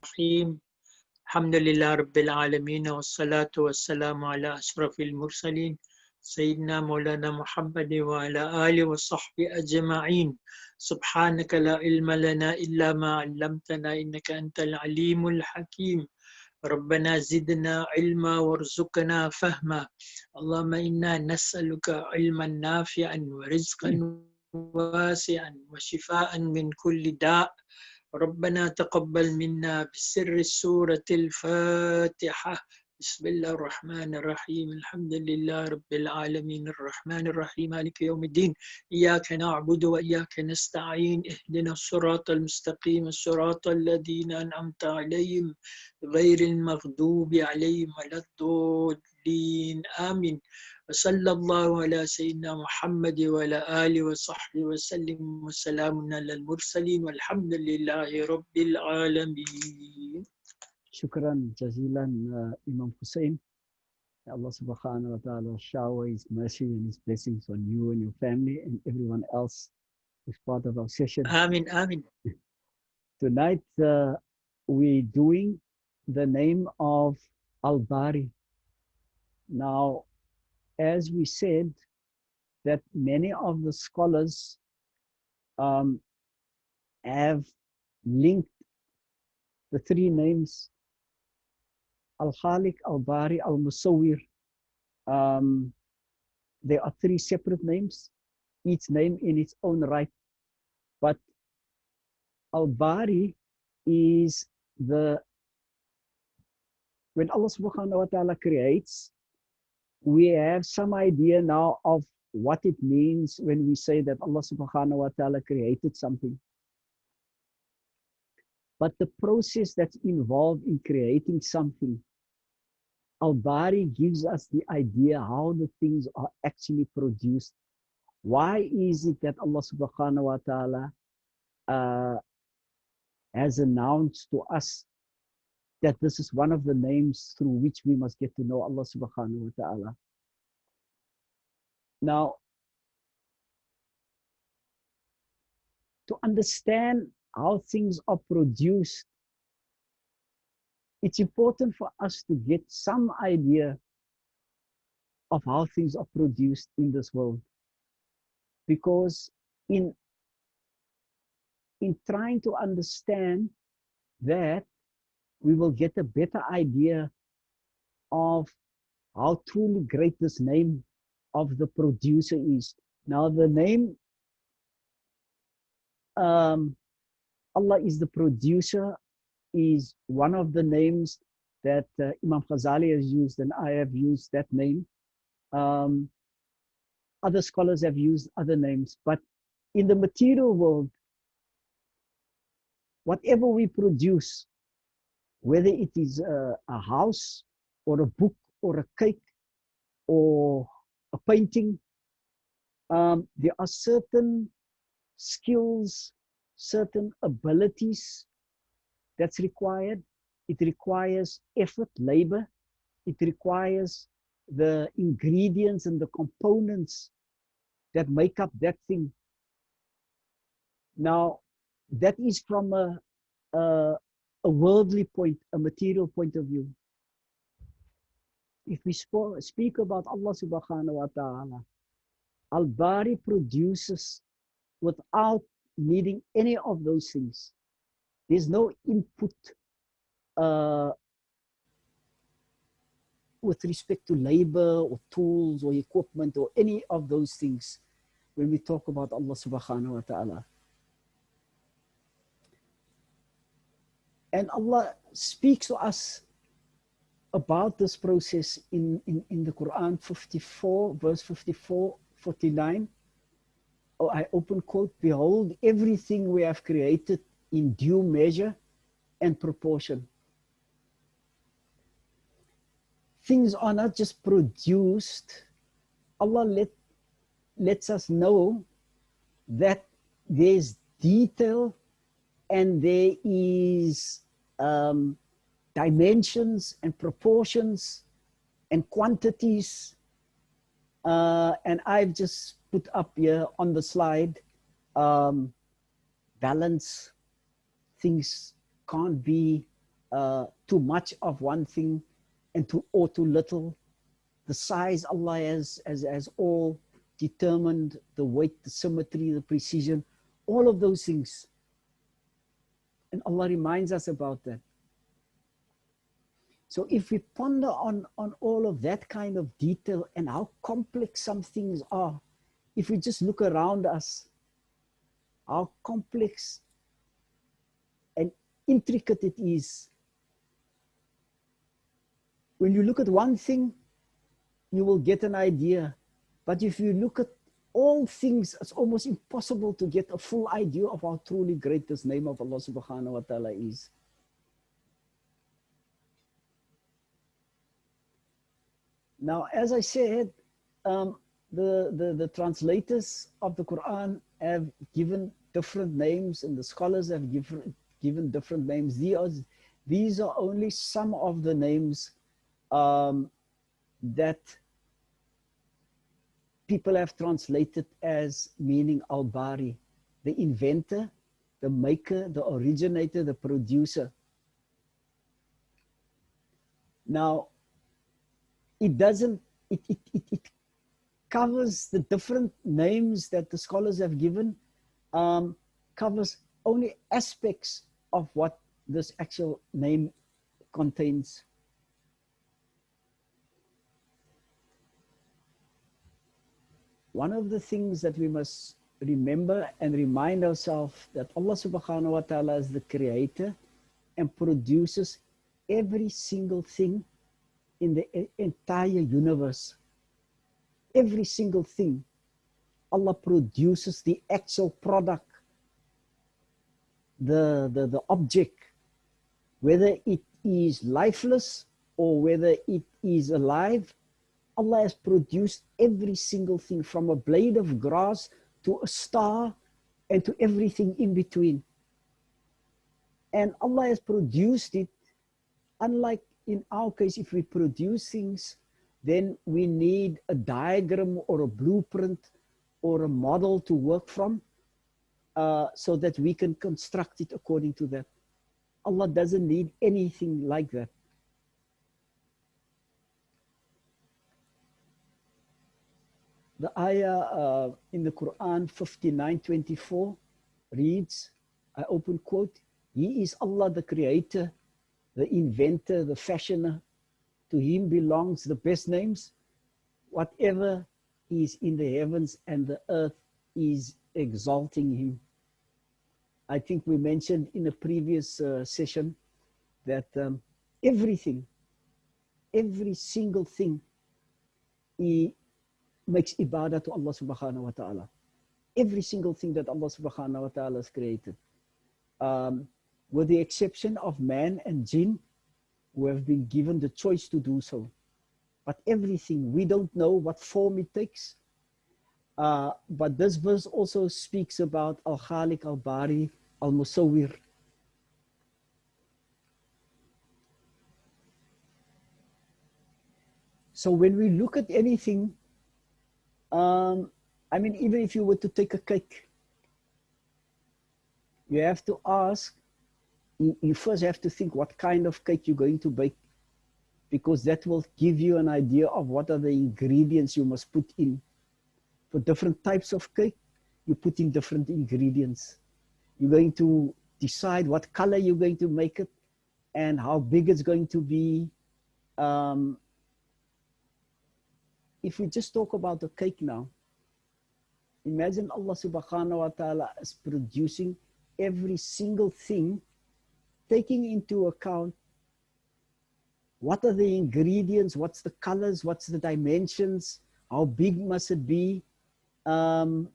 الرحيم الحمد لله رب العالمين والصلاة والسلام على أشرف المرسلين سيدنا مولانا محمد وعلى آله وصحبه أجمعين سبحانك لا علم لنا إلا ما علمتنا إنك أنت العليم الحكيم ربنا زدنا علما وارزقنا فهما اللهم إنا نسألك علما نافعا ورزقا واسعا وشفاء من كل داء ربنا تقبل منا بسر سورة الفاتحة بسم الله الرحمن الرحيم الحمد لله رب العالمين الرحمن الرحيم مالك يوم الدين إياك نعبد وإياك نستعين اهدنا الصراط المستقيم الصراط الذين أنعمت عليهم غير المغضوب عليهم ولا الضالين آمين وصلى الله على سيدنا محمد وعلى آله وصحبه وسلم وسلام على المرسلين والحمد لله رب العالمين. Shukran jazilan Imam Hussein. Allah subhanahu wa ta'ala shower his mercy and his blessings on you and your family and everyone else who's part of our session. Amin, amin. Tonight we're doing the name of Al-Bari. Now, as we said, that many of the scholars have linked the three names Al-Khaliq, Al-Bari, Al-Musawwir. There are three separate names, each name in its own right. But Al-Bari is when Allah subhanahu wa ta'ala creates, we have some idea now of what it means when we say that Allah subhanahu wa ta'ala created something. But the process that's involved in creating something, Al-Bari gives us the idea how the things are actually produced. Why is it that Allah subhanahu wa ta'ala has announced to us that this is one of the names through which we must get to know Allah subhanahu wa ta'ala? Now, to understand how things are produced, it's important for us to get some idea of how things are produced in this world. Because in trying to understand that, we will get a better idea of how truly great this name of the producer is. Now, the name Allah is the producer is one of the names that Imam Ghazali has used, and I have used that name. Other scholars have used other names, but in the material world, whatever we produce, whether it is a house or a book or a cake or a painting, there are certain skills, certain abilities that's required. It requires effort, labor. It requires the ingredients and the components that make up that thing. Now, that is from a worldly point, a material point of view. If we speak about Allah subhanahu wa ta'ala, Al-Bari produces without needing any of those things. There's no input with respect to labor or tools or equipment or any of those things when we talk about Allah subhanahu wa ta'ala. And Allah speaks to us about this process in the Quran 54, verse 54, 49. Oh, I open quote, behold, everything we have created in due measure and proportion. Things are not just produced. Allah lets us know that there's detail and there is dimensions and proportions and quantities. And I've just put up here on the slide, balance. Things can't be too much of one thing or too little. The size Allah has all determined, the weight, the symmetry, the precision, all of those things. And Allah reminds us about that. So if we ponder on all of that kind of detail and how complex some things are, if we just look around us, how complex and intricate it is. When you look at one thing, you will get an idea. But if you look at all things, it's almost impossible to get a full idea of how truly great this name of Allah subhanahu wa ta'ala is. Now, as I said, the translators of the Quran have given different names, and the scholars have given different names. These are only some of the names that people have translated as meaning Al-Bari, the inventor, the maker, the originator, the producer. Now, it covers the different names that the scholars have given, covers only aspects of what this actual name contains. One of the things that we must remember and remind ourselves that Allah subhanahu wa ta'ala is the creator and produces every single thing in the entire universe. Every single thing. Allah produces the actual product, the object, whether it is lifeless or whether it is alive. Allah has produced every single thing, from a blade of grass to a star and to everything in between. And Allah has produced it, unlike in our case, if we produce things, then we need a diagram or a blueprint or a model to work from so that we can construct it according to that. Allah doesn't need anything like that. The ayah in the Quran 59:24 reads, I open quote, He is Allah the creator, the inventor, the fashioner. To him belongs the best names. Whatever is in the heavens and the earth is exalting him. I think we mentioned in a previous session that everything, every single thing, he makes ibadah to Allah subhanahu wa ta'ala. Every single thing that Allah subhanahu wa ta'ala has created. With the exception of man and jinn, who have been given the choice to do so. But everything, we don't know what form it takes. But this verse also speaks about Al-Khaliq, Al-Bari, Al-Musawwir. So when we look at anything, I mean, even if you were to take a cake, you have to ask, you first have to think what kind of cake you're going to bake, because that will give you an idea of what are the ingredients you must put in. For different types of cake, you put in different ingredients. You're going to decide what color you're going to make it and how big it's going to be. If we just talk about the cake now, imagine Allah subhanahu wa ta'ala is producing every single thing, taking into account what are the ingredients, what's the colors, what's the dimensions, how big must it be. And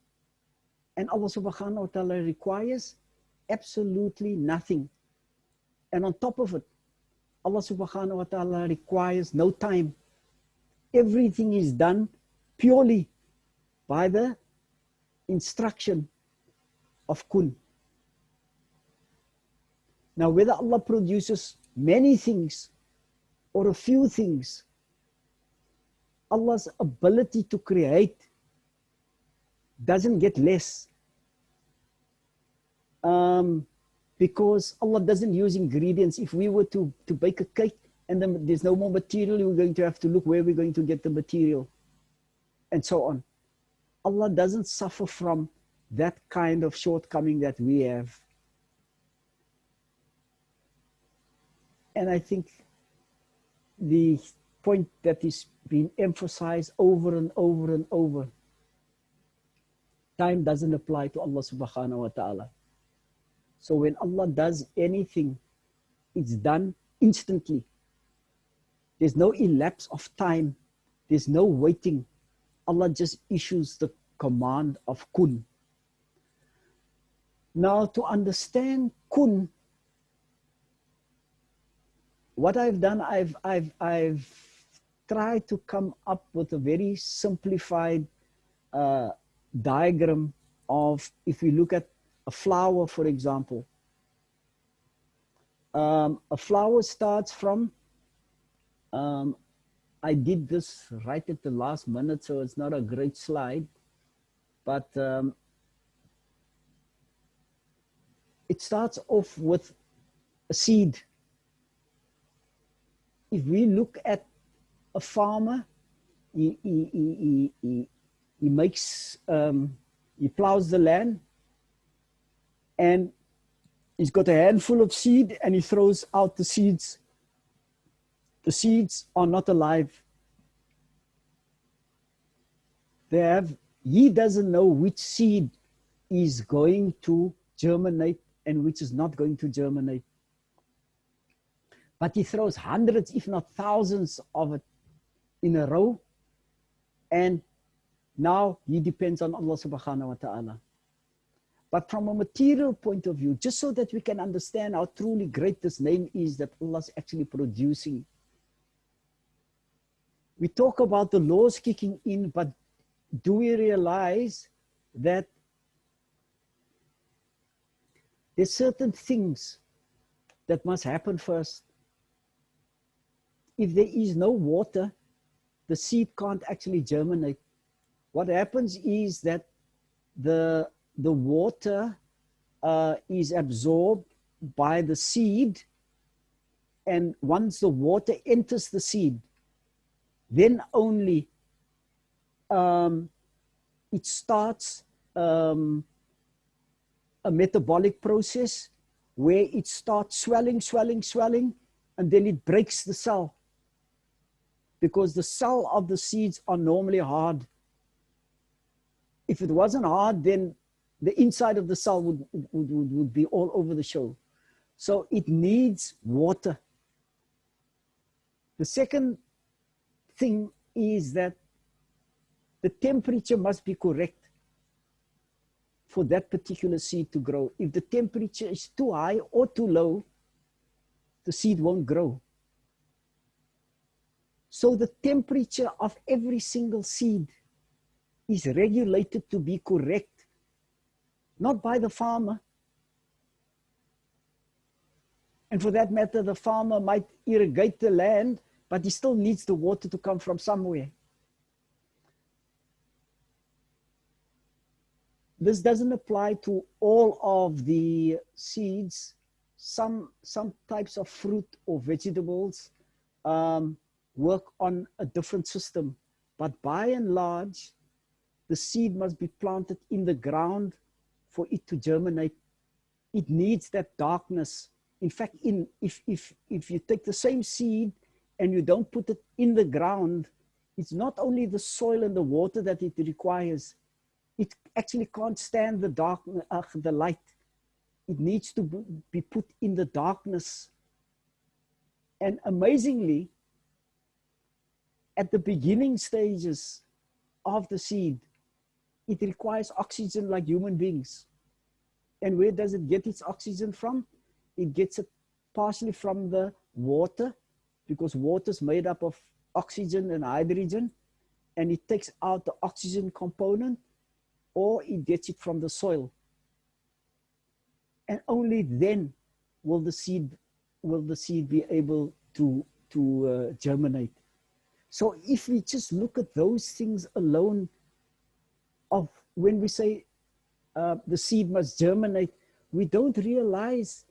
Allah subhanahu wa ta'ala requires absolutely nothing. And on top of it, Allah subhanahu wa ta'ala requires no time. Everything is done purely by the instruction of kun. Now, whether Allah produces many things or a few things, Allah's ability to create doesn't get less. because Allah doesn't use ingredients. If we were to bake a cake and then there's no more material, we're going to have to look where we're going to get the material and so on. Allah doesn't suffer from that kind of shortcoming that we have. And I think the point that is being emphasized over and over and over, time doesn't apply to Allah subhanahu wa ta'ala. So when Allah does anything, it's done instantly. There's no elapse of time. There's no waiting. Allah just issues the command of kun. Now, to understand kun, what I've done, I've tried to come up with a very simplified diagram of, if we look at a flower, for example. A flower starts from, I did this right at the last minute, so it's not a great slide, but it starts off with a seed. If we look at a farmer, he makes, he plows the land, and he's got a handful of seed and he throws out the seeds. The seeds are not alive. He doesn't know which seed is going to germinate and which is not going to germinate. But he throws hundreds, if not thousands of it in a row. And now he depends on Allah subhanahu wa ta'ala. But from a material point of view, just so that we can understand how truly great this name is that Allah is actually producing. We talk about the laws kicking in, but do we realize that there's certain things that must happen first? If there is no water, the seed can't actually germinate. What happens is that the water is absorbed by the seed, and once the water enters the seed, then only it starts a metabolic process where it starts swelling, and then it breaks the cell. Because the cell of the seeds are normally hard. If it wasn't hard, then the inside of the cell would be all over the show. So it needs water. The second thing is that the temperature must be correct for that particular seed to grow. If the temperature is too high or too low, the seed won't grow. So the temperature of every single seed is regulated to be correct, not by the farmer. And for that matter, the farmer might irrigate the land, but he still needs the water to come from somewhere. This doesn't apply to all of the seeds. Some types of fruit or vegetables work on a different system. But by and large, the seed must be planted in the ground for it to germinate. It needs that darkness. In fact, if you take the same seed and you don't put it in the ground, it's not only the soil and the water that it requires. It actually can't stand the darkness, the light. It needs to be put in the darkness. And amazingly, at the beginning stages of the seed, it requires oxygen like human beings. And where does it get its oxygen from? It gets it partially from the water, because water is made up of oxygen and hydrogen, and it takes out the oxygen component, or it gets it from the soil. And only then will the seed be able to germinate. So if we just look at those things alone, of when we say the seed must germinate, we don't realize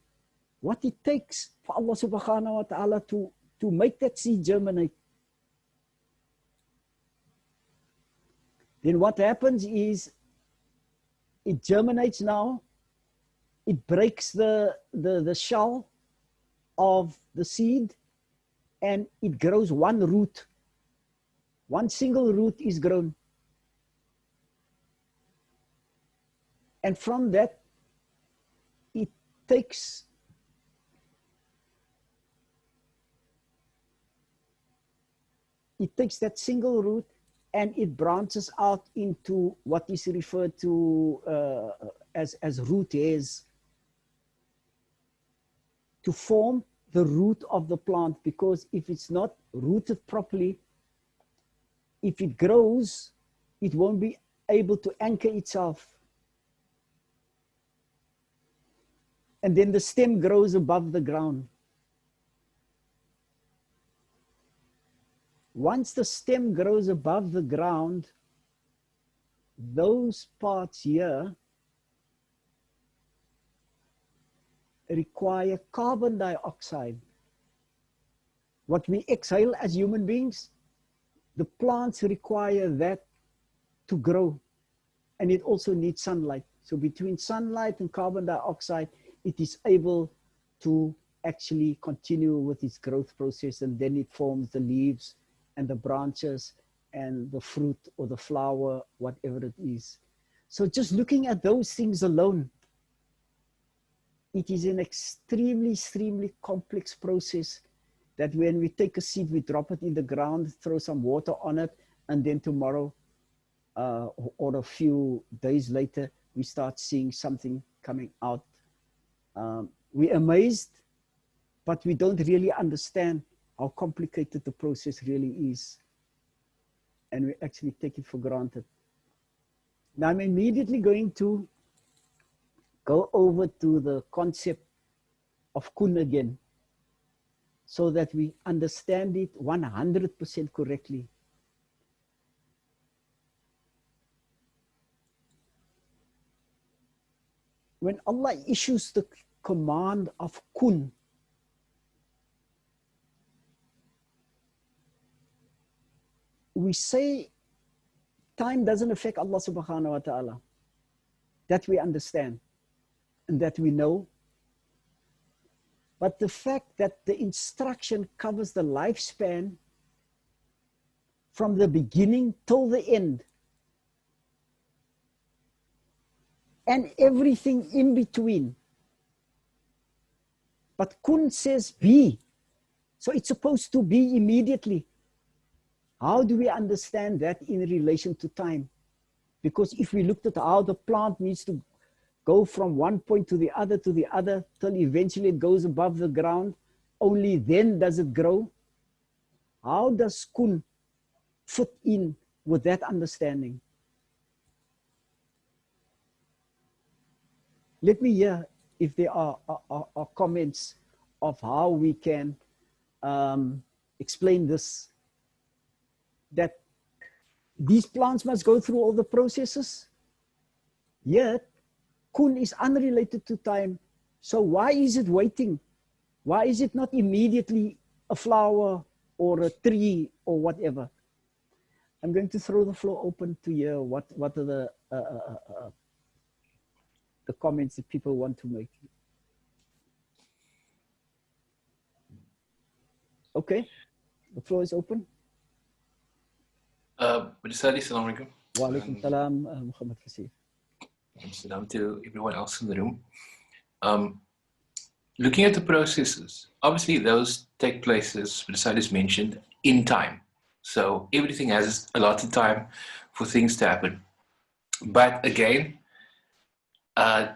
what it takes for Allah subhanahu wa ta'ala to make that seed germinate. Then what happens is it germinates now, it breaks the shell of the seed, and it grows one root. One single root is grown. And from that, it takes that single root and it branches out into what is referred to as root hairs to form the root of the plant, because if it's not rooted properly, if it grows, it won't be able to anchor itself. And then the stem grows above the ground. Once the stem grows above the ground, those parts here require carbon dioxide. What we exhale as human beings, the plants require that to grow. And it also needs sunlight. So between sunlight and carbon dioxide, it is able to actually continue with its growth process, and then it forms the leaves and the branches and the fruit or the flower, whatever it is. So just looking at those things alone, it is an extremely complex process that when we take a seed, we drop it in the ground, throw some water on it, and then tomorrow or a few days later, we start seeing something coming out. We're amazed, but we don't really understand how complicated the process really is. And we actually take it for granted. Now I'm immediately going to go over to the concept of kun again, so that we understand it 100% correctly. When Allah issues the command of kun, we say time doesn't affect Allah subhanahu wa ta'ala. That we understand and that we know. But the fact that the instruction covers the lifespan from the beginning till the end, and everything in between. But kun says be. So it's supposed to be immediately. How do we understand that in relation to time? Because if we looked at how the plant needs to go from one point to the other till eventually it goes above the ground, only then does it grow. How does kun fit in with that understanding? Let me hear if there are comments of how we can explain this, that these plants must go through all the processes, yet kun is unrelated to time. So why is it waiting? Why is it not immediately a flower or a tree or whatever? I'm going to throw the floor open to hear what are the comments that people want to make. Okay, the floor is open. Salie, Assalamu alaikum. Wa alaikum salam, Muhammad Fasih. Salam to everyone else in the room. Looking at the processes, obviously those take place, as Salie mentioned, in time. So everything has a lot of time for things to happen. But again, no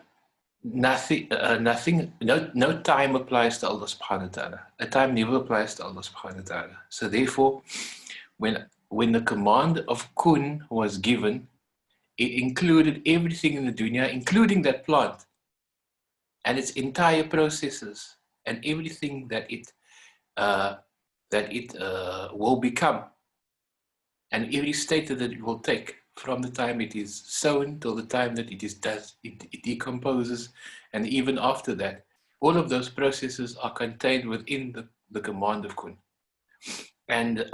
time applies to Allah subhanahu wa ta'ala. A time never applies to Allah subhanahu wa ta'ala. So therefore, when the command of kun was given, it included everything in the dunya, including that plant and its entire processes and everything that it will become and every state that it will take from the time it is sown till the time that it decomposes, and even after that, all of those processes are contained within the command of kun. And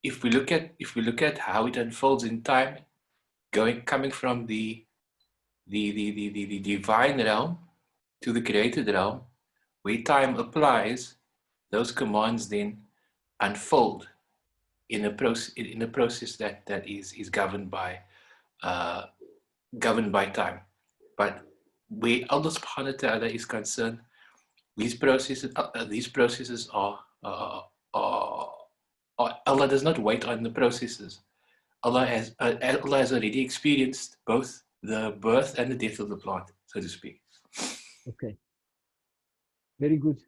if we look at how it unfolds in time, coming from the divine realm to the created realm, where time applies, those commands then unfold in a process that is governed by time. But where Allah subhanahu wa ta'ala is concerned, these processes are Allah does not wait on the processes. Allah has already experienced both the birth and the death of the plant, so to speak. Okay. Very good.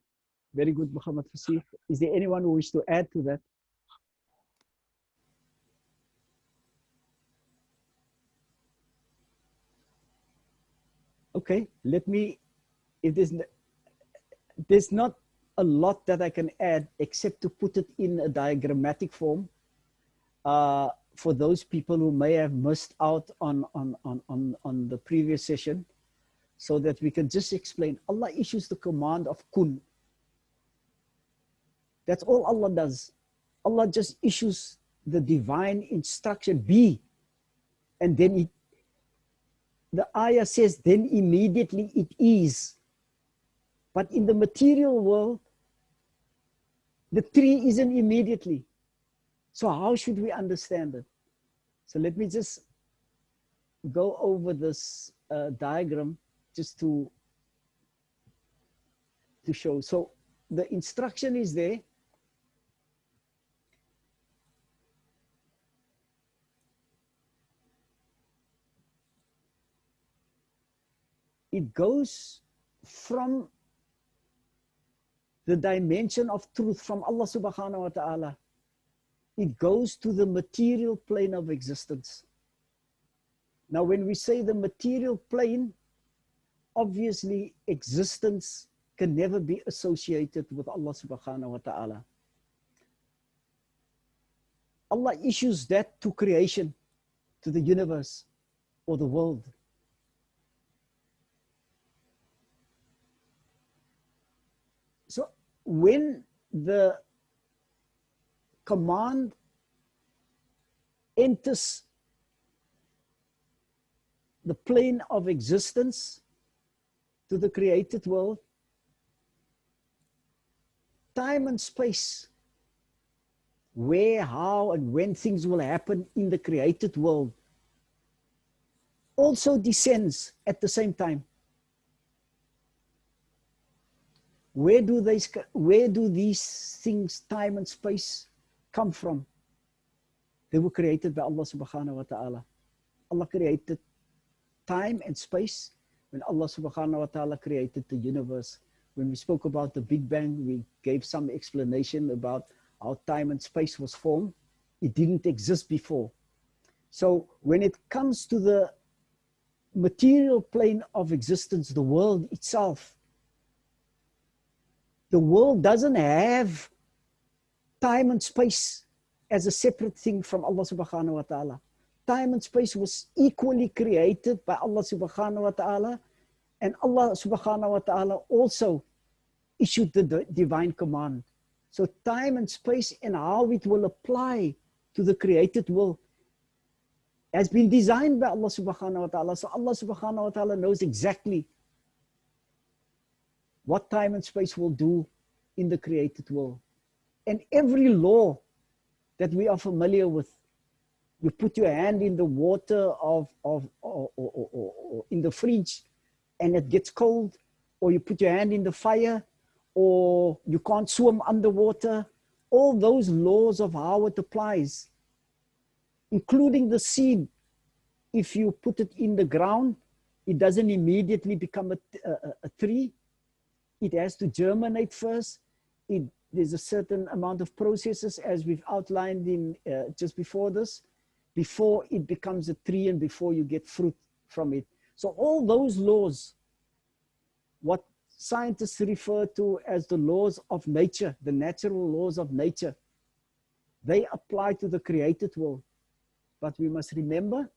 Very good, Muhammad Fasih. Is there anyone who wishes to add to that? Okay, let me, if there's not a lot that I can add except to put it in a diagrammatic form for those people who may have missed out on the previous session, so that we can just explain. Allah issues the command of kun. That's all Allah does. Allah just issues the divine instruction, be, and then the ayah says, then immediately it is. But in the material world, the tree isn't immediately. So how should we understand it? So let me just go over this diagram just to show. So the instruction is there. It goes from the dimension of truth from Allah subhanahu wa ta'ala. It goes to the material plane of existence. Now, when we say the material plane, obviously existence can never be associated with Allah subhanahu wa ta'ala. Allah issues that to creation, to the universe or the world. So when the command enters the plane of existence to the created world, time and space, where, how, and when things will happen in the created world, also descends at the same time. Where do these things, time and space, come from? They were created by Allah subhanahu wa ta'ala. Allah created time and space when Allah subhanahu wa ta'ala created the universe. When we spoke about the Big Bang, we gave some explanation about how time and space was formed. It didn't exist before. So when it comes to the material plane of existence, the world itself, the world doesn't have time and space as a separate thing from Allah subhanahu wa ta'ala. Time and space was equally created by Allah subhanahu wa ta'ala, and Allah subhanahu wa ta'ala also issued the divine command. So time and space and how it will apply to the created world has been designed by Allah subhanahu wa ta'ala. So Allah subhanahu wa ta'ala knows exactly what time and space will do in the created world. And every law that we are familiar with, you put your hand in the water or in the fridge and it gets cold, or you put your hand in the fire, or you can't swim underwater. All those laws of how it applies, including the seed, if you put it in the ground, it doesn't immediately become a tree. It has to germinate first. There's a certain amount of processes, as we've outlined in just before this, before it becomes a tree and before you get fruit from it. So all those laws, what scientists refer to as the laws of nature, the natural laws of nature, they apply to the created world. But we must remember,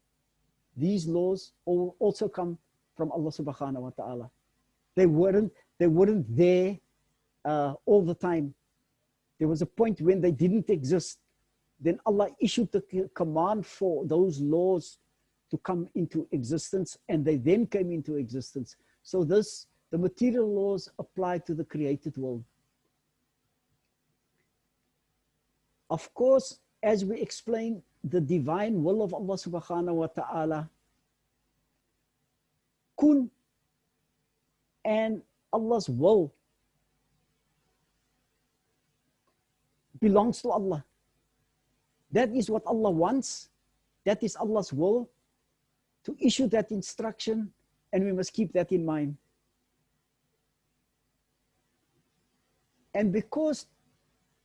these laws also come from Allah subhanahu wa ta'ala. They weren't there all the time. There was a point when they didn't exist. Then Allah issued the command for those laws to come into existence, and they then came into existence. So the material laws apply to the created world. Of course, as we explained, the divine will of Allah subhanahu wa ta'ala, kun, and Allah's will belongs to Allah. That is what Allah wants. That is Allah's will, to issue that instruction, and we must keep that in mind. And because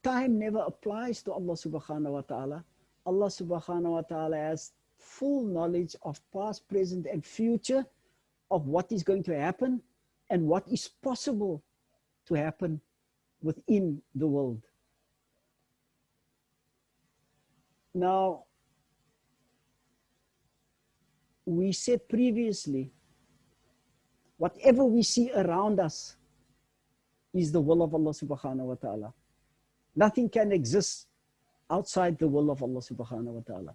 time never applies to Allah subhanahu wa ta'ala, Allah subhanahu wa ta'ala has full knowledge of past, present, and future, of what is going to happen and what is possible to happen within the world. Now, we said previously, whatever we see around us is the will of Allah subhanahu wa ta'ala. Nothing can exist outside the will of Allah subhanahu wa ta'ala.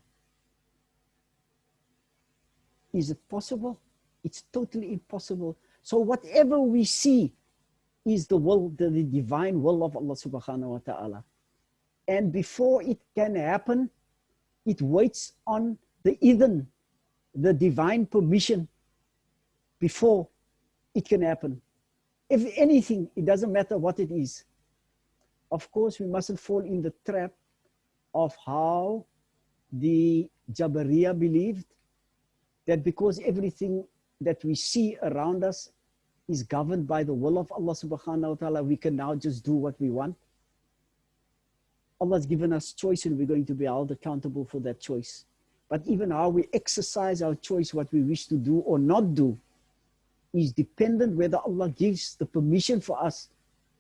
Is it possible? It's totally impossible. So whatever we see is the will, the divine will of Allah subhanahu wa ta'ala. And before it can happen, it waits on the idhn, the divine permission, before it can happen. If anything, it doesn't matter what it is. Of course, we mustn't fall in the trap of how the Jabariya believed, that because everything that we see around us is governed by the will of Allah subhanahu wa ta'ala, we can now just do what we want. Allah has given us choice, and we're going to be held accountable for that choice. But even how we exercise our choice, what we wish to do or not do, is dependent whether Allah gives the permission for us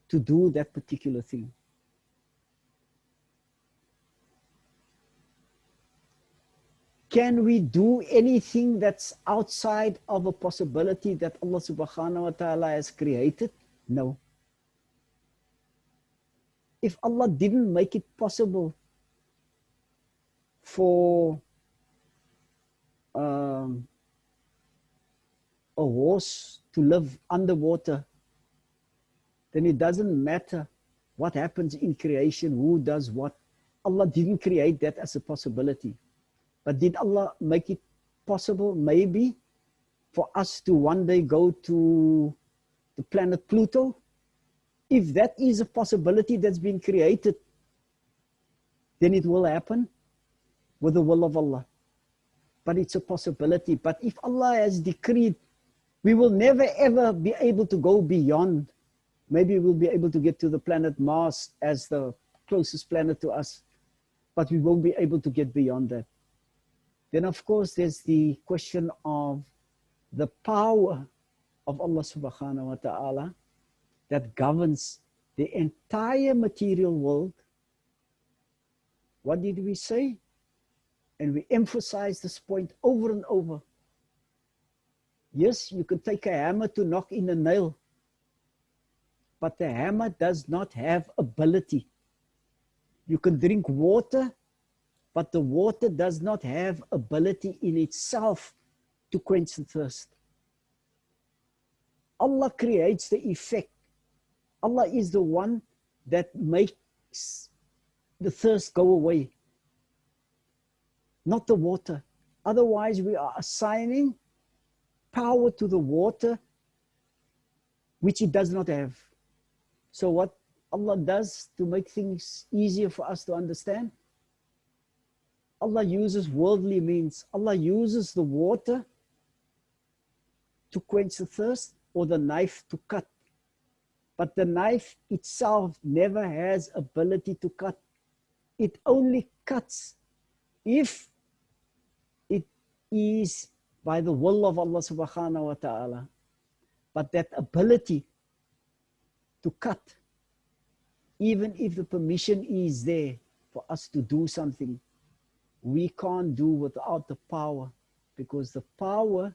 to do that particular thing. Can we do anything that's outside of a possibility that Allah subhanahu wa ta'ala has created? No. If Allah didn't make it possible for a horse to live underwater, then it doesn't matter what happens in creation, who does what. Allah didn't create that as a possibility. But did Allah make it possible, maybe, for us to one day go to the planet Pluto? If that is a possibility that's been created, then it will happen with the will of Allah. But it's a possibility. But if Allah has decreed, we will never ever be able to go beyond. Maybe we'll be able to get to the planet Mars as the closest planet to us, but we won't be able to get beyond that. Then of course there's the question of the power of Allah subhanahu wa ta'ala that governs the entire material world. What did we say? And we emphasize this point over and over. Yes, you can take a hammer to knock in a nail, but the hammer does not have ability. You can drink water, but the water does not have ability in itself to quench the thirst. Allah creates the effect. Allah is the one that makes the thirst go away, not the water. Otherwise, we are assigning power to the water, which it does not have. So what Allah does to make things easier for us to understand, Allah uses worldly means. Allah uses the water to quench the thirst, or the knife to cut. But the knife itself never has ability to cut. It only cuts if it is by the will of Allah subhanahu wa ta'ala. But that ability to cut, even if the permission is there for us to do something, we can't do without the power, because the power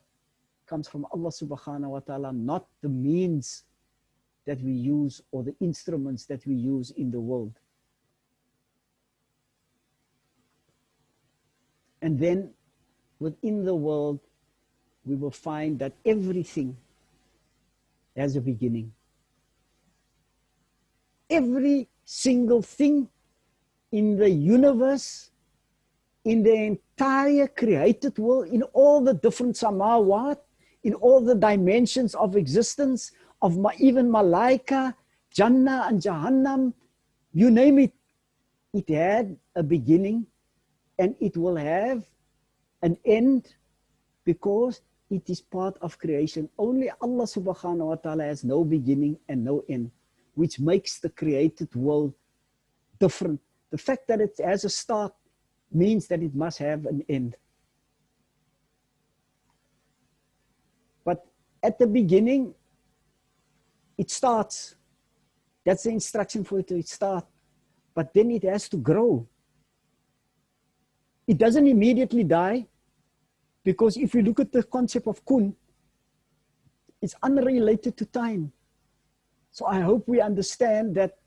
comes from Allah subhanahu wa ta'ala, not the means that we use or the instruments that we use in the world. And then within the world, we will find that everything has a beginning. Every single thing in the universe, in the entire created world, in all the different samawat, in all the dimensions of existence, of even Malaa'ikah, Jannah and Jahannam, you name it, it had a beginning and it will have an end, because it is part of creation. Only Allah subhanahu wa ta'ala has no beginning and no end, which makes the created world different. The fact that it has a start means that it must have an end. But at the beginning, it starts. That's the instruction for it to start. But then it has to grow. It doesn't immediately die, because if you look at the concept of kun, it's unrelated to time. So I hope we understand that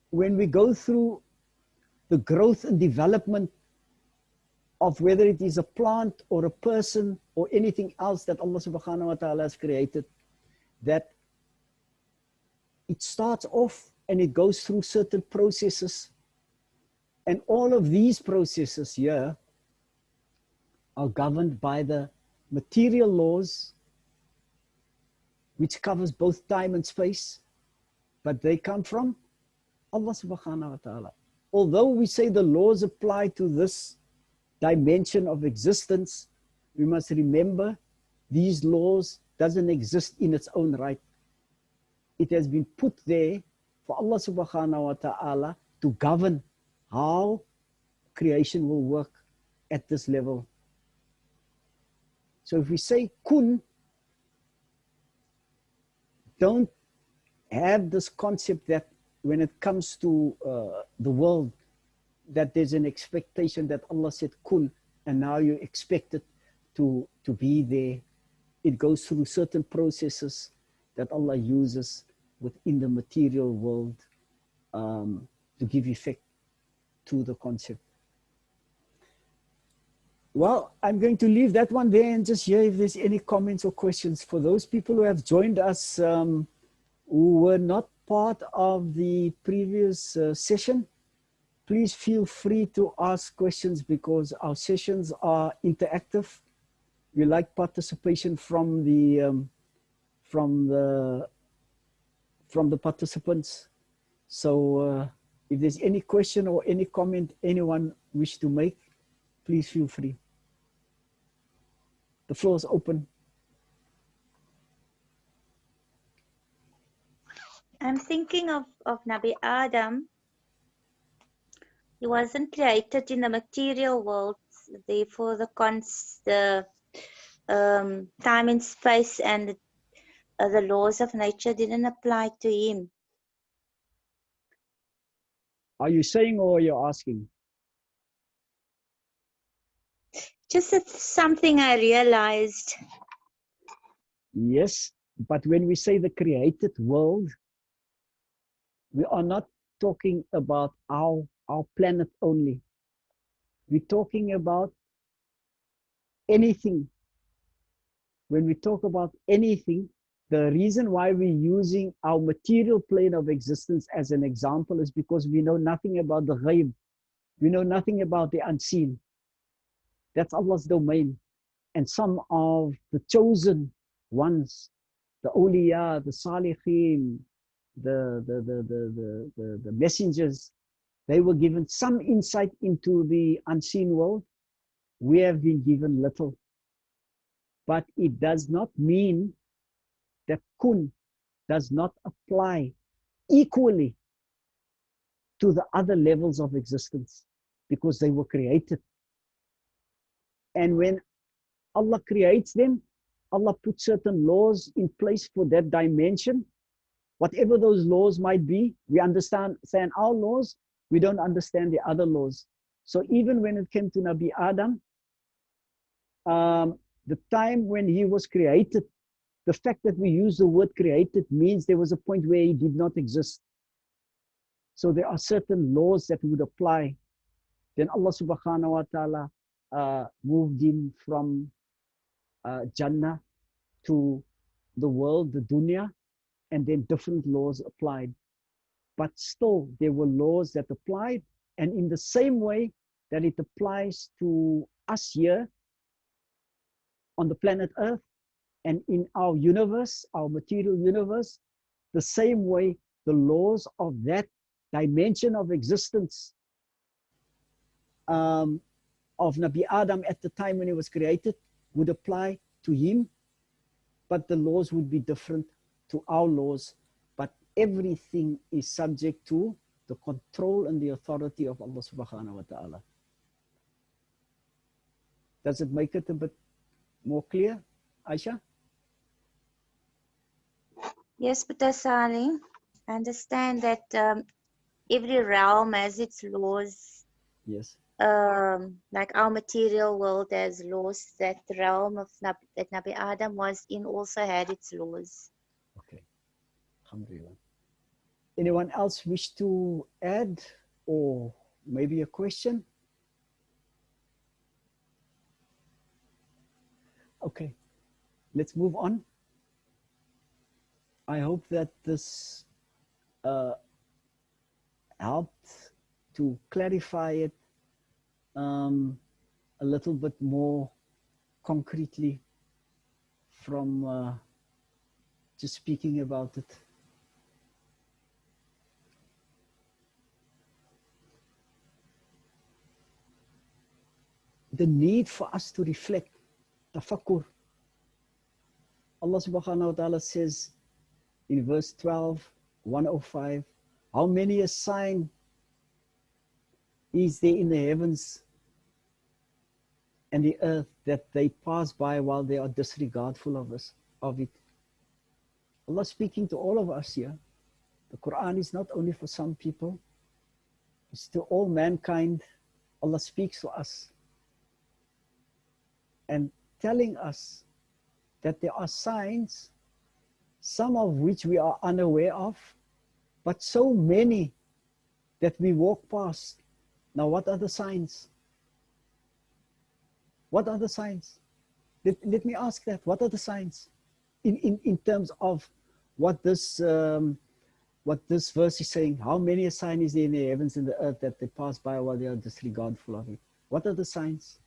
when we go through the growth and development of whether it is a plant or a person or anything else that Allah subhanahu wa ta'ala has created, that it starts off and it goes through certain processes. And all of these processes here are governed by the material laws, which covers both time and space, but they come from Allah subhanahu wa ta'ala. Although we say the laws apply to this dimension of existence, we must remember these laws doesn't exist in its own right. It has been put there for Allah subhanahu wa ta'ala to govern how creation will work at this level. So if we say kun, don't have this concept that when it comes to the world, that there's an expectation that Allah said kun, and now you expect it to be there. It goes through certain processes that Allah uses within the material world to give effect to the concept. Well, I'm going to leave that one there and just hear if there's any comments or questions. For those people who have joined us who were not part of the previous session, please feel free to ask questions, because our sessions are interactive. We like participation from the participants. So if there's any question or any comment anyone wish to make, please feel free. The floor is open. I'm thinking of Nabi Adam. He wasn't created in the material world, therefore the time and space and the laws of nature didn't apply to him. Are you saying or are you asking? Just something I realized. Yes, but when we say the created world, we are not talking about our planet only. We're talking about anything. When we talk about anything, the reason why we're using our material plane of existence as an example is because we know nothing about the ghaib. We know nothing about the unseen. That's Allah's domain. And some of the chosen ones, the awliya, the salihin, the messengers, they were given some insight into the unseen world. We have been given little. But it does not mean that kun does not apply equally to the other levels of existence, because they were created. And when Allah creates them, Allah puts certain laws in place for that dimension. Whatever those laws might be, we understand our laws, we don't understand the other laws. So even when it came to Nabi Adam, the time when he was created, the fact that we use the word created means there was a point where he did not exist. So there are certain laws that would apply. Then Allah subhanahu wa ta'ala moved him from Jannah to the world, the dunya, and then different laws applied. But still, there were laws that applied, and in the same way that it applies to us here on the planet Earth and in our universe, our material universe, the same way the laws of that dimension of existence of Nabi Adam at the time when he was created would apply to him, but the laws would be different to our laws. But everything is subject to the control and the authority of Allah subhanahu wa ta'ala. Does it make it a bit more clear, Aisha? Yes, Buddha Salie. I understand that every realm has its laws. Yes. Like our material world has laws. That the realm of that Nabi Adam was in also had its laws. Okay. Alhamdulillah. Anyone else wish to add or maybe a question? Okay, let's move on. I hope that this helped to clarify it a little bit more concretely from just speaking about it. The need for us to reflect, tafakkur. Allah subhanahu wa ta'ala says in verse 12, 105, how many a sign is there in the heavens and the earth that they pass by while they are disregardful of it. Allah speaking to all of us here. The Quran is not only for some people, it's to all mankind. Allah speaks to us and telling us that there are signs, some of which we are unaware of, but so many that we walk past. Now, what are the signs? What are the signs? Let me ask that. What are the signs in terms of what this verse is saying? How many a sign is there in the heavens and the earth that they pass by while they are disregardful of it? What are the signs?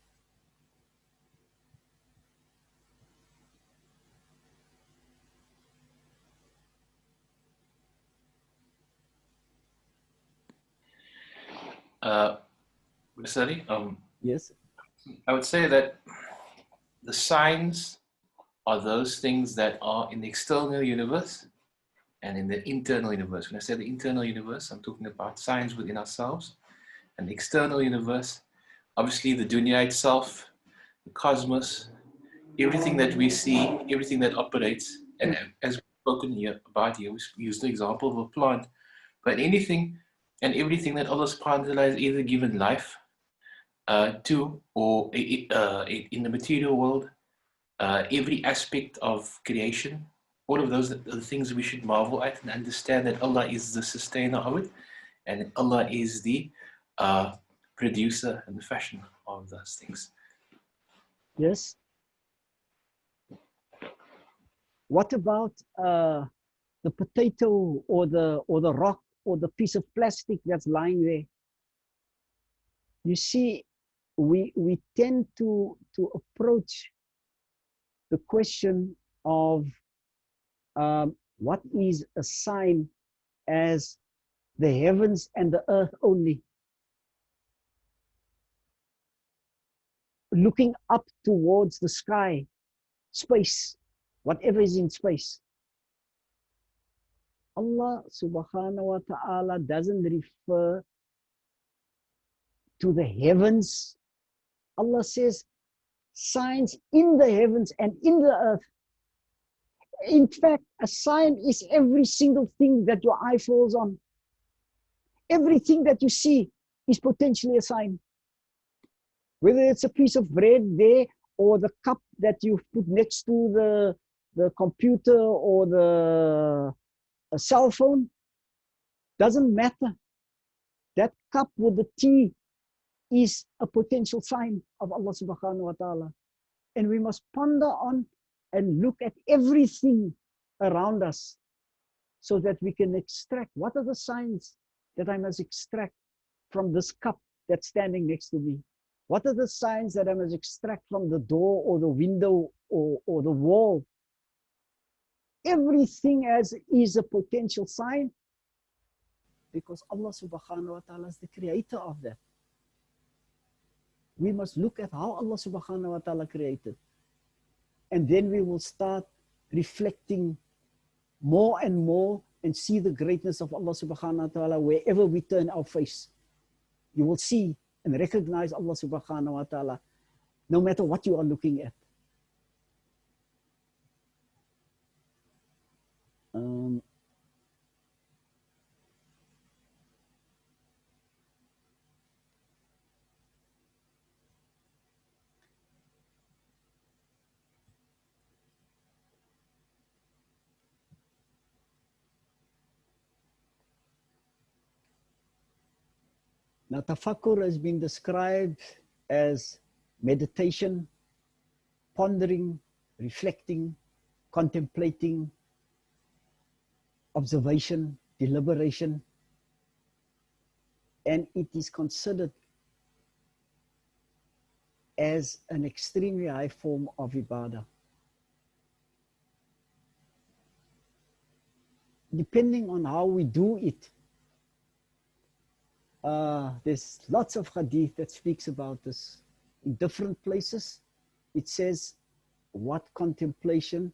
Salie, Yes. I would say that the signs are those things that are in the external universe and in the internal universe. When I say the internal universe, I'm talking about signs within ourselves. And the external universe, obviously the dunya itself, the cosmos, everything that we see, everything that operates, and as we've spoken here about here, we use the example of a plant, but anything and everything that Allah subhanahu wa ta'ala has either given life to, or in the material world, every aspect of creation, all of those are the things we should marvel at and understand that Allah is the sustainer of it, and Allah is the producer and the fashioner of those things. Yes. What about the potato or the rock or the piece of plastic that's lying there? You see, we tend to approach the question of what is a sign as the heavens and the earth only. Looking up towards the sky, space, whatever is in space. Allah subhanahu wa ta'ala doesn't refer to the heavens. Allah says signs in the heavens and in the earth. In fact, a sign is every single thing that your eye falls on. Everything that you see is potentially a sign. Whether it's a piece of bread there or the cup that you've put next to the computer or the cell phone, doesn't matter. That cup with the tea is a potential sign of Allah subhanahu wa ta'ala. And we must ponder on and look at everything around us so that we can extract what are the signs that I must extract from this cup that's standing next to me. What are the signs that I must extract from the door or the window or the wall? Everything is a potential sign because Allah subhanahu wa ta'ala is the creator of that. We must look at how Allah subhanahu wa ta'ala created. And then we will start reflecting more and more and see the greatness of Allah subhanahu wa ta'ala wherever we turn our face. You will see and recognize Allah subhanahu wa ta'ala no matter what you are looking at. Now, tafakkur has been described as meditation, pondering, reflecting, contemplating, observation, deliberation, and it is considered as an extremely high form of ibadah. Depending on how we do it, there's lots of hadith that speaks about this. In different places, it says what contemplation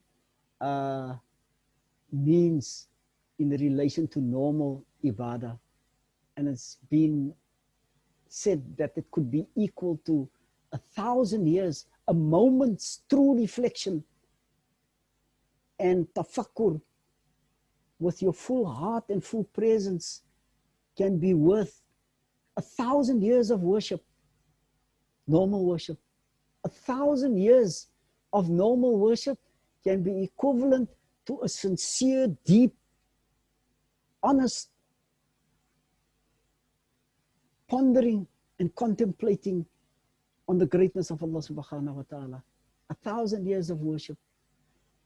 means in relation to normal ibadah. And it's been said that it could be equal to 1,000 years, a moment's true reflection and tafakkur with your full heart and full presence can be worth 1,000 years of worship, normal worship. 1,000 years of normal worship can be equivalent to a sincere, deep, honest pondering and contemplating on the greatness of Allah subhanahu wa ta'ala. 1,000 years of worship.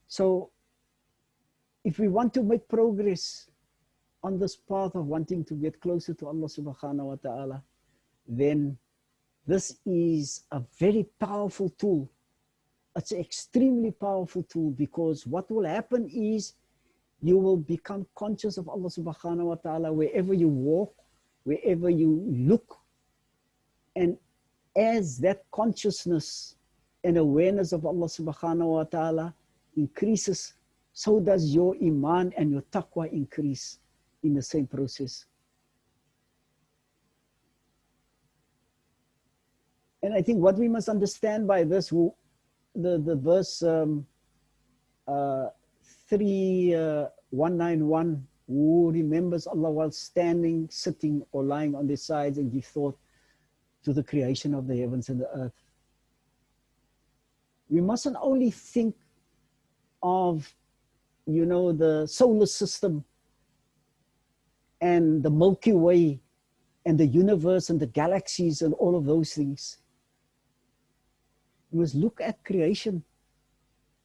So if we want to make progress on this path of wanting to get closer to Allah subhanahu wa ta'ala, then this is a very powerful tool. It's an extremely powerful tool because what will happen is you will become conscious of Allah subhanahu wa ta'ala wherever you walk, wherever you look. And as that consciousness and awareness of Allah subhanahu wa ta'ala increases, so does your iman and your taqwa increase in the same process. And I think what we must understand by this, the verse 3191, who remembers Allah while standing, sitting, or lying on their sides and give thought to the creation of the heavens and the earth. We mustn't only think of, you know, the solar system and the Milky Way and the universe and the galaxies and all of those things. We must look at creation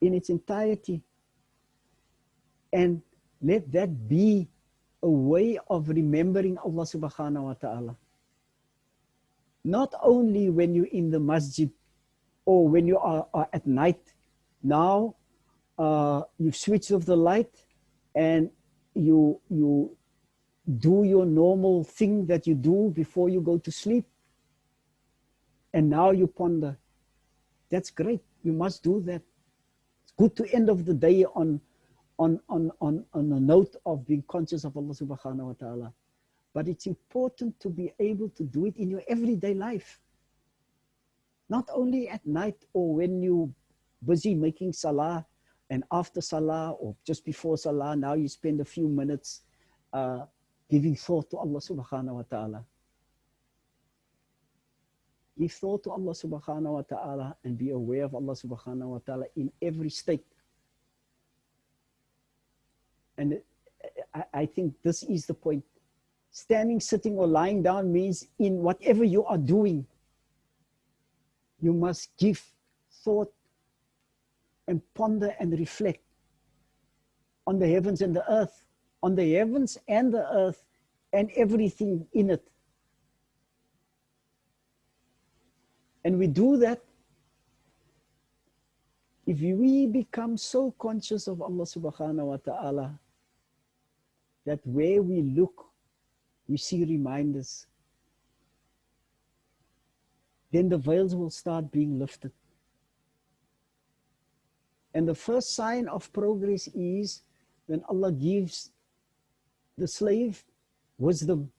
in its entirety and let that be a way of remembering Allah subhanahu wa ta'ala. Not only when you're in the masjid or when you are at night. Now you've switched off the light and you do your normal thing that you do before you go to sleep. And now you ponder. That's great. You must do that. It's good to end of the day on a note of being conscious of Allah subhanahu wa ta'ala. But it's important to be able to do it in your everyday life. Not only at night or when you're busy making salah and after salah or just before salah, now you spend a few minutes giving thought to Allah subhanahu wa ta'ala. Give thought to Allah subhanahu wa ta'ala and be aware of Allah subhanahu wa ta'ala in every state. And I think this is the point. Standing, sitting, or lying down means in whatever you are doing, you must give thought and ponder and reflect on the heavens and the earth, on the heavens and the earth and everything in it. And we do that if we become so conscious of Allah subhanahu wa ta'ala that where we look, we see reminders. Then the veils will start being lifted. And the first sign of progress is when Allah gives the slave wisdom.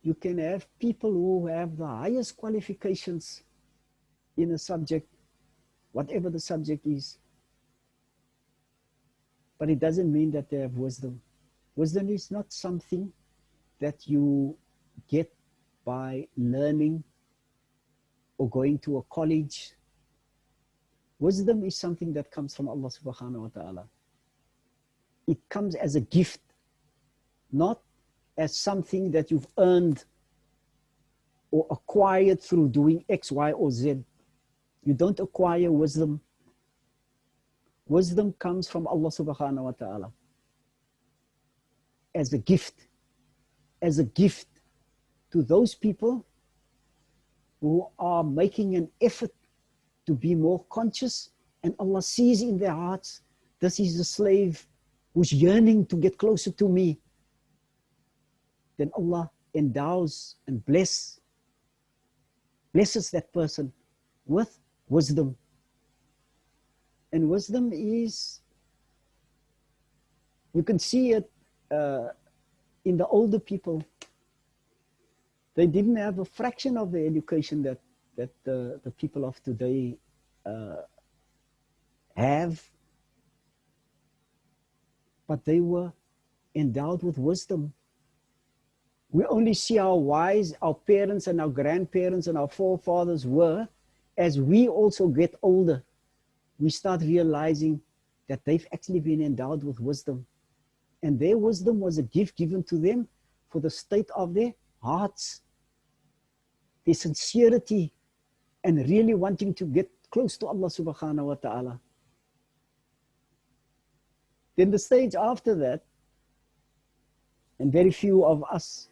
You can have people who have the highest qualifications in a subject, whatever the subject is. But it doesn't mean that they have wisdom. Wisdom is not something that you get by learning or going to a college. Wisdom is something that comes from Allah subhanahu wa ta'ala. It comes as a gift, not as something that you've earned or acquired through doing X, Y, or Z. You don't acquire wisdom. Wisdom comes from Allah subhanahu wa ta'ala as a gift to those people who are making an effort to be more conscious, and Allah sees in their hearts, this is the slave who's yearning to get closer to me. Then Allah endows and blesses that person with wisdom. And wisdom is, you can see it in the older people. They didn't have a fraction of the education that the people of today have, but they were endowed with wisdom. We only see how wise our parents and our grandparents and our forefathers were. As we also get older, we start realizing that they've actually been endowed with wisdom. And their wisdom was a gift given to them for the state of their hearts, their sincerity, and really wanting to get close to Allah subhanahu wa ta'ala. Then the stage after that, and very few of us,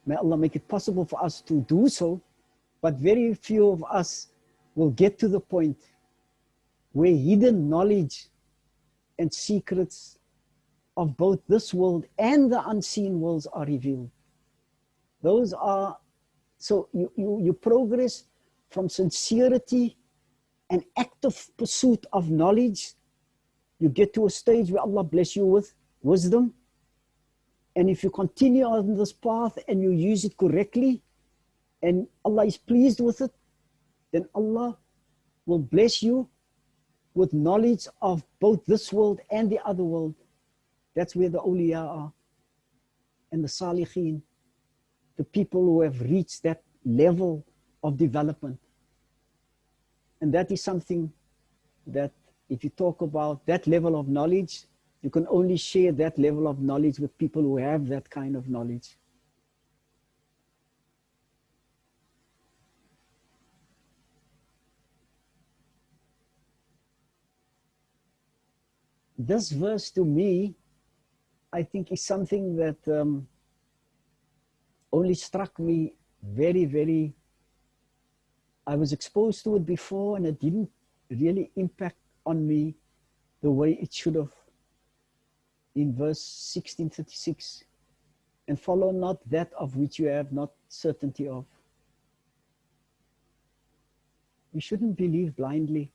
may Allah make it possible for us to do so, but very few of us will get to the point where hidden knowledge and secrets of both this world and the unseen worlds are revealed. Those are, so you progress from sincerity and active pursuit of knowledge. You get to a stage where Allah bless you with wisdom. And if you continue on this path and you use it correctly, and Allah is pleased with it, then Allah will bless you with knowledge of both this world and the other world. That's where the awliya are, and the salihin, the people who have reached that level of development. And that is something that if you talk about that level of knowledge, you can only share that level of knowledge with people who have that kind of knowledge. This verse to me, I think is something that only struck me very, very, I was exposed to it before and it didn't really impact on me the way it should have. In verse 1636, and follow not that of which you have not certainty of. We shouldn't believe blindly.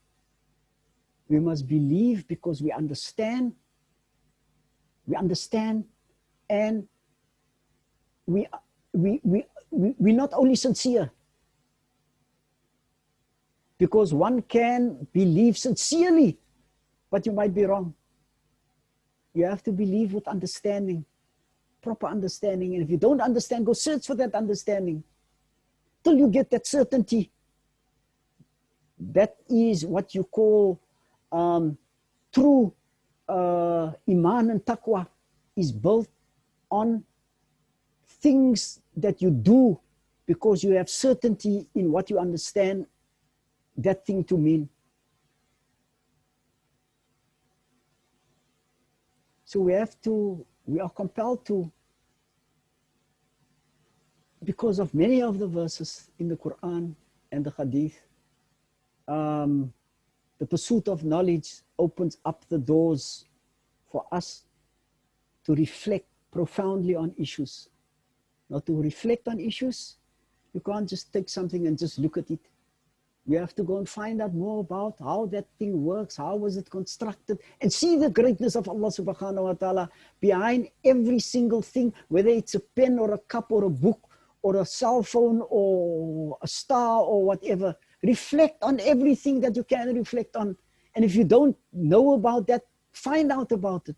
We must believe because we understand. We understand, and we're not only sincere, because one can believe sincerely, but you might be wrong. You have to believe with understanding. proper understanding. And if you don't understand, go search for that understanding till you get that certainty. That is what you call true iman and taqwa, is built on things that you do because you have certainty in what you understand that thing to mean. So we are compelled to, because of many of the verses in the Quran and the Hadith, the pursuit of knowledge opens up the doors for us to reflect profoundly on issues. Now, to reflect on issues, you can't just take something and just look at it. You have to go and find out more about how that thing works, how was it constructed, and see the greatness of Allah subhanahu wa ta'ala behind every single thing, whether it's a pen or a cup or a book or a cell phone or a star or whatever. Reflect on everything that you can reflect on. And if you don't know about that, find out about it.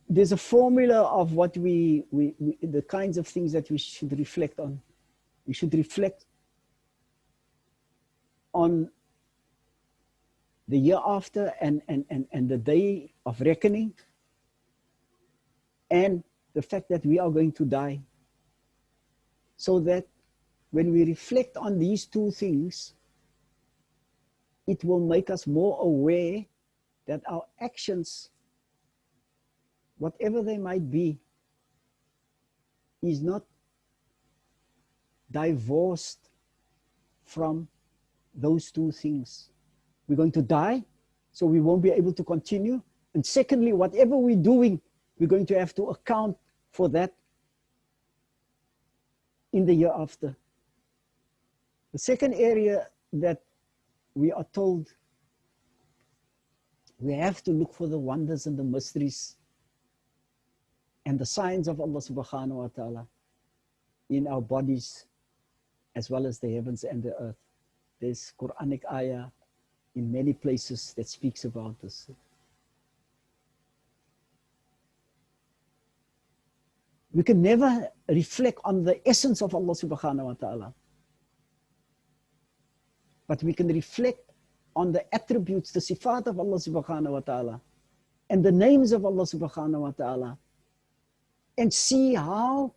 There's a formula of what the kinds of things that we should reflect on. We should reflect on the year after and the day of reckoning, and the fact that we are going to die. So that when we reflect on these two things, it will make us more aware that our actions, whatever they might be, is not divorced from those two things. We're going to die, so we won't be able to continue. And secondly, whatever we're doing, we're going to have to account for that in the year after. The second area that we are told we have to look for the wonders and the mysteries and the signs of Allah subhanahu wa ta'ala in our bodies, as well as the heavens and the earth. There's Quranic ayah in many places that speaks about this. We can never reflect on the essence of Allah subhanahu wa ta'ala, but we can reflect on the attributes, the sifat of Allah subhanahu wa ta'ala, and the names of Allah subhanahu wa ta'ala, and see how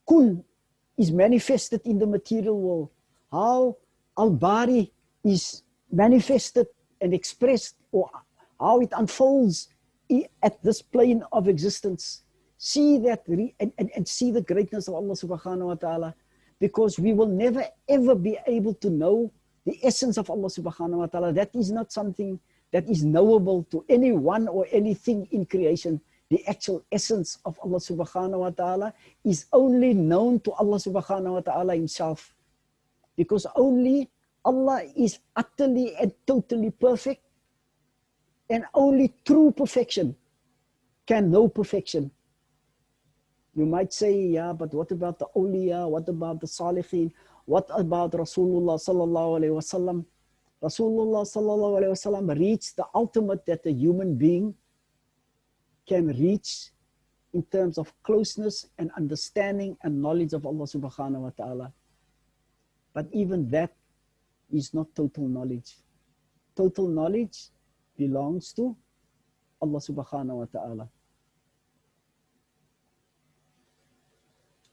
kun is manifested in the material world, how Bari is manifested and expressed, or how it unfolds at this plane of existence. See that and see the greatness of Allah subhanahu wa ta'ala, because we will never ever be able to know the essence of Allah subhanahu wa ta'ala. That is not something that is knowable to anyone or anything in creation. The actual essence of Allah subhanahu wa ta'ala is only known to Allah subhanahu wa ta'ala himself, because only Allah is utterly and totally perfect, and only true perfection can know perfection. You might say, yeah, but what about the awliya? What about the salihin? What about Rasulullah sallallahu alayhi wasallam? Rasulullah sallallahu alayhi wasallam reached the ultimate that a human being can reach in terms of closeness and understanding and knowledge of Allah subhanahu wa ta'ala. But even that is not total knowledge. Total knowledge belongs to Allah subhanahu wa ta'ala.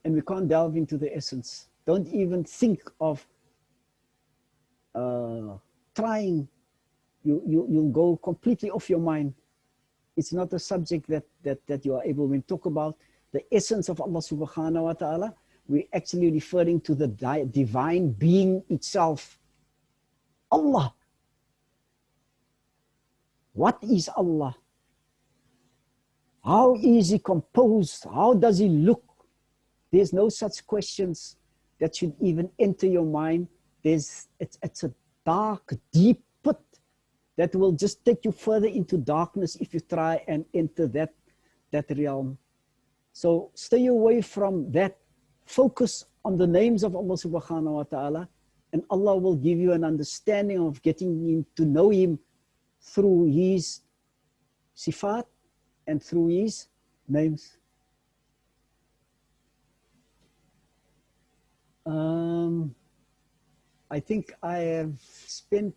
And we can't delve into the essence. Don't even think of trying. You'll go completely off your mind. It's not a subject that you are able, when we talk about the essence of Allah subhanahu wa ta'ala, we're actually referring to the divine being itself. Allah. What is Allah? How is he composed? How does he look? There's no such questions that should even enter your mind. It's a dark, deep pit that will just take you further into darkness if you try and enter that realm. So stay away from that. Focus on the names of Allah subhanahu wa ta'ala, and Allah will give you an understanding of getting to know him through his sifat and through his names. I think I have spent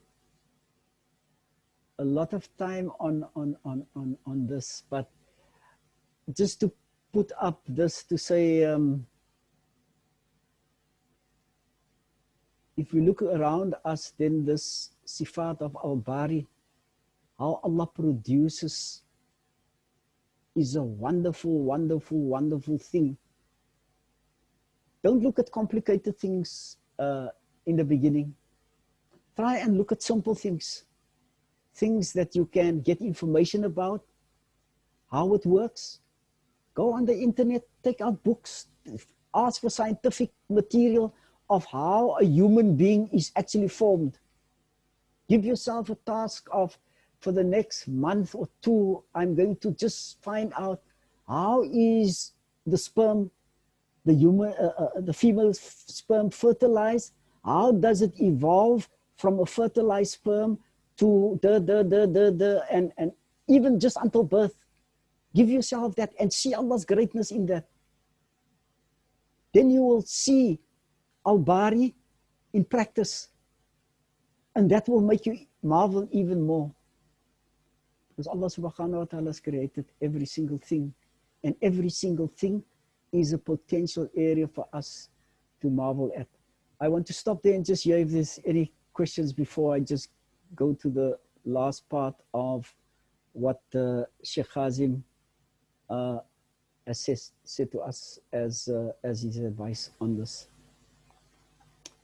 a lot of time on this, but just to put up this to say, if we look around us, then this sifat of our Bari, how Allah produces, is a wonderful, wonderful, wonderful thing. Don't look at complicated things in the beginning. Try and look at simple things. Things that you can get information about, how it works. Go on the internet, take out books, ask for scientific material of how a human being is actually formed. Give yourself a task of, for the next month or two, I'm going to just find out how is the sperm, the human, the female sperm fertilized? How does it evolve from a fertilized sperm to and even just until birth? Give yourself that and see Allah's greatness in that. Then you will see Al-Bari in practice. And that will make you marvel even more. Because Allah subhanahu wa ta'ala has created every single thing. And every single thing is a potential area for us to marvel at. I want to stop there and just hear if there's any questions before I just go to the last part of what Sheikh Hazim has said to us as his advice on this.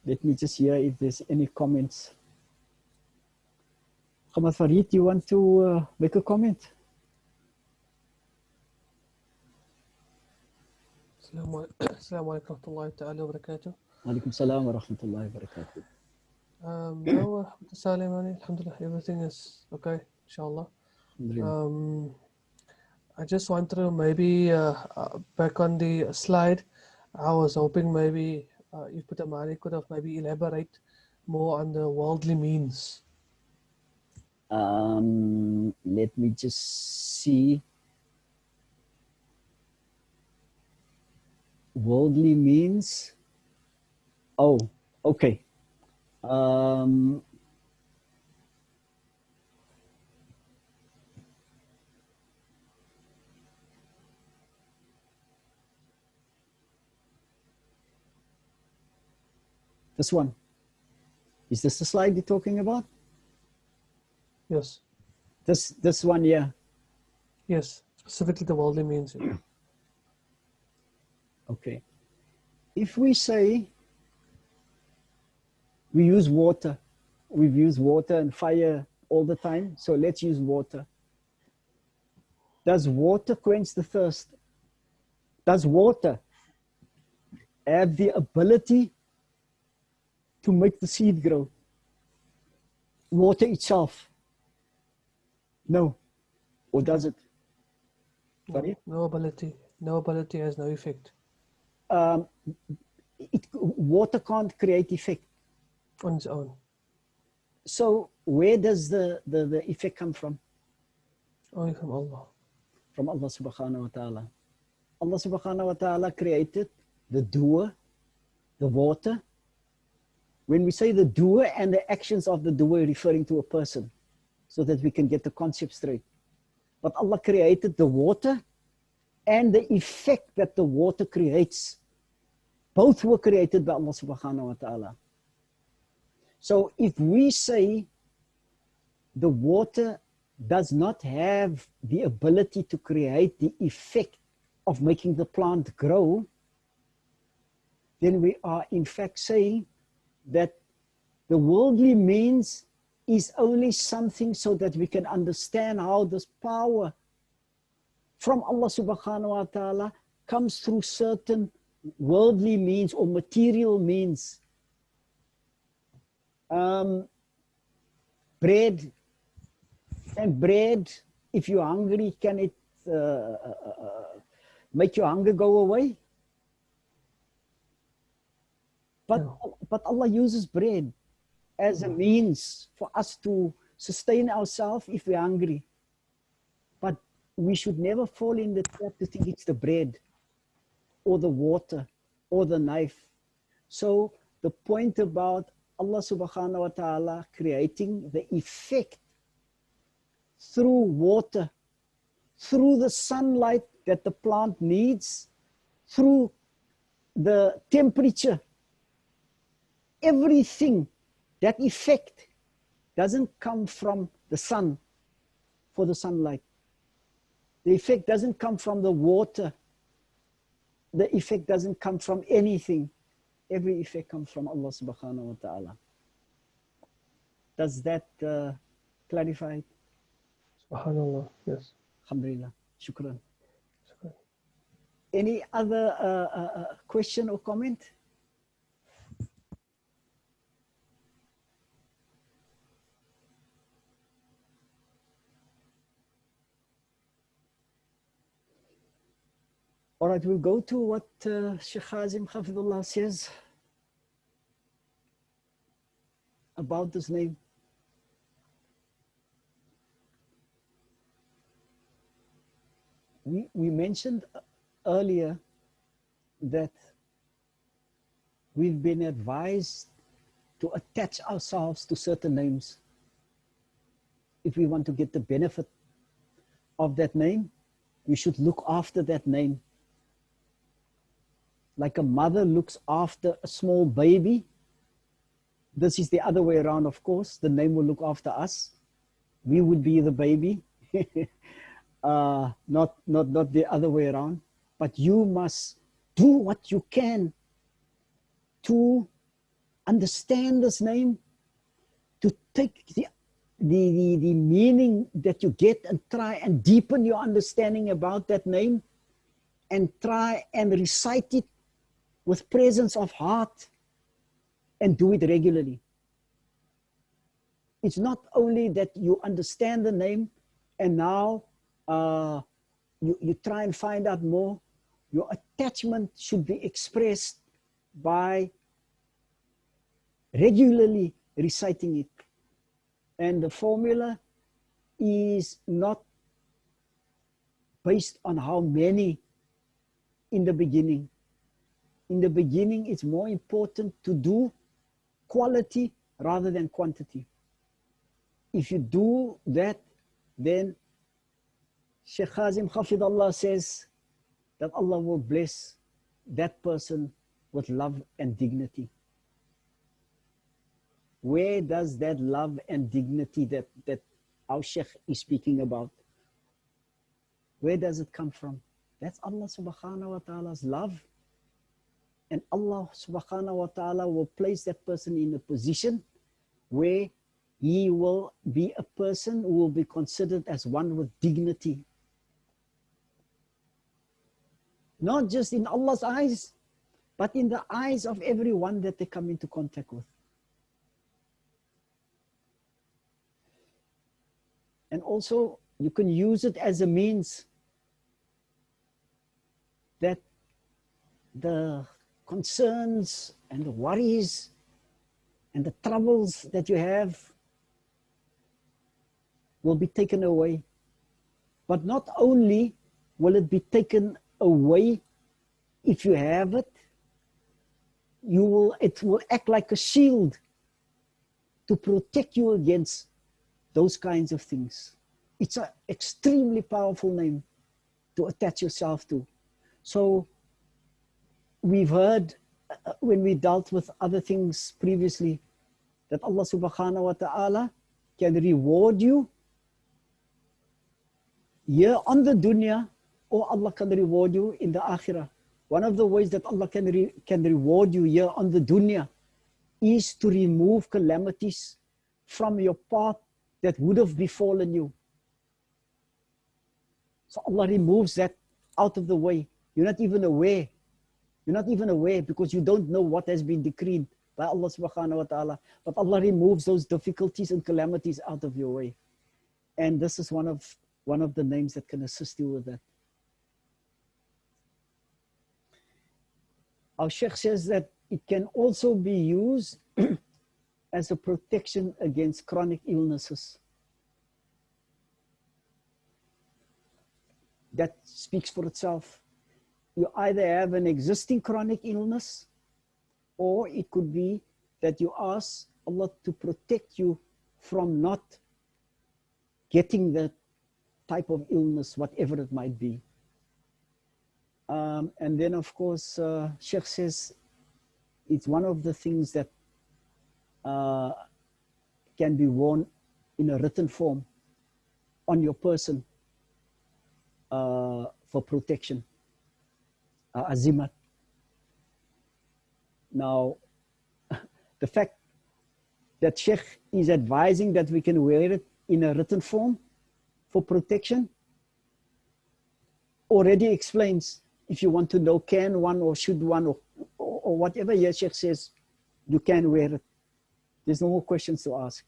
Let me just hear if there's any comments. Khamat Farid, you want to make a comment? Assalamu alaikum wa rahmatullahi wa barakatuh. Alaikum salam wa rahmatullahi wa barakatuh. No, Salie, Manie, alhamdulillah, everything is okay, inshallah. I just wanted to maybe back on the slide. I was hoping maybe if Peter Manie could have maybe elaborate more on the worldly means. Let me just see. Worldly means, oh, okay. This one. Is this the slide you're talking about? Yes. This one, yeah. Yes, specifically the worldly means. Yeah. Okay. If we say we use water, we've used water and fire all the time, so let's use water. Does water quench the thirst? Does water have the ability to make the seed grow? Water itself? No. Or does it? Sorry? No ability. No ability has no effect. Water can't create effect. On its own. So where does the effect come from? Only from Allah. From Allah subhanahu wa ta'ala. Allah subhanahu wa ta'ala created the doer, the water. When we say the doer and the actions of the doer, referring to a person, so that we can get the concept straight. But Allah created the water and the effect that the water creates. Both were created by Allah subhanahu wa ta'ala. So if we say the water does not have the ability to create the effect of making the plant grow, then we are in fact saying that the worldly means is only something so that we can understand how this power from Allah subhanahu wa ta'ala comes through certain worldly means or material means. Bread, and bread, if you're hungry, can it make your hunger go away? But Allah uses bread as a means for us to sustain ourselves if we're hungry. But we should never fall in the trap to think it's the bread or the water or the knife. So the point about Allah subhanahu wa ta'ala creating the effect through water, through the sunlight that the plant needs, through the temperature, everything, that effect doesn't come from the sun for the sunlight. The effect doesn't come from the water. The effect doesn't come from anything. Every effect comes from Allah subhanahu wa ta'ala. Does that clarify it? Subhanallah, yes. Alhamdulillah. Shukran. Shukran. Any other question or comment? All right, we'll go to what Sheikh Hazim Hafidullah says about this name. We mentioned earlier that we've been advised to attach ourselves to certain names if we want to get the benefit of that name. We should look after that name. Like a mother looks after a small baby. This is the other way around, of course. The name will look after us. We would be the baby. Not the other way around. But you must do what you can to understand this name, to take the meaning that you get and try and deepen your understanding about that name and try and recite it with presence of heart and do it regularly. It's not only that you understand the name and now you try and find out more. Your attachment should be expressed by regularly reciting it. And the formula is not based on how many in the beginning. In the beginning, it's more important to do quality rather than quantity. If you do that, then Sheikh Hazim Hafidullah says that Allah will bless that person with love and dignity. Where does that love and dignity that our Sheikh is speaking about, where does it come from? That's Allah subhanahu wa ta'ala's love. And Allah subhanahu wa ta'ala will place that person in a position where he will be a person who will be considered as one with dignity. Not just in Allah's eyes, but in the eyes of everyone that they come into contact with. And also, you can use it as a means that the concerns and the worries and the troubles that you have will be taken away. But not only will it be taken away if you have it, it will act like a shield to protect you against those kinds of things. It's an extremely powerful name to attach yourself to. So we've heard when we dealt with other things previously that Allah subhanahu wa ta'ala can reward you here on the dunya, or Allah can reward you in the akhirah. One of the ways that Allah can reward you here on the dunya is to remove calamities from your path that would have befallen you. So Allah removes that out of the way. You're not even aware. You're not even aware because you don't know what has been decreed by Allah subhanahu wa ta'ala. But Allah removes those difficulties and calamities out of your way. And this is one of the names that can assist you with that. Our Sheikh says that it can also be used as a protection against chronic illnesses. that speaks for itself. You either have an existing chronic illness, or it could be that you ask Allah to protect you from not getting that type of illness, whatever it might be. And then, of course, Sheikh says it's one of the things that can be worn in a written form on your person for protection, azimat. Now, the fact that Sheikh is advising that we can wear it in a written form for protection already explains, if you want to know, can one or should one or whatever, yes, Sheikh says you can wear it. There's no more questions to ask.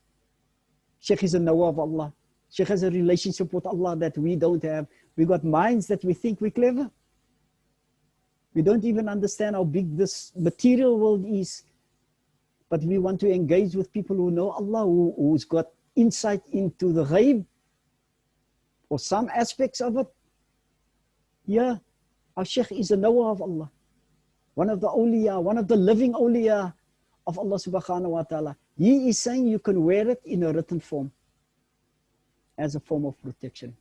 Sheikh is a knower of Allah. Sheikh has a relationship with Allah that we don't have. We got minds that we think we're clever. We don't even understand how big this material world is. But we want to engage with people who know Allah, who's got insight into the ghaib or some aspects of it. Yeah, our Sheikh is a knower of Allah. One of the awliya, one of the living awliya of Allah subhanahu wa ta'ala. He is saying you can wear it in a written form as a form of protection.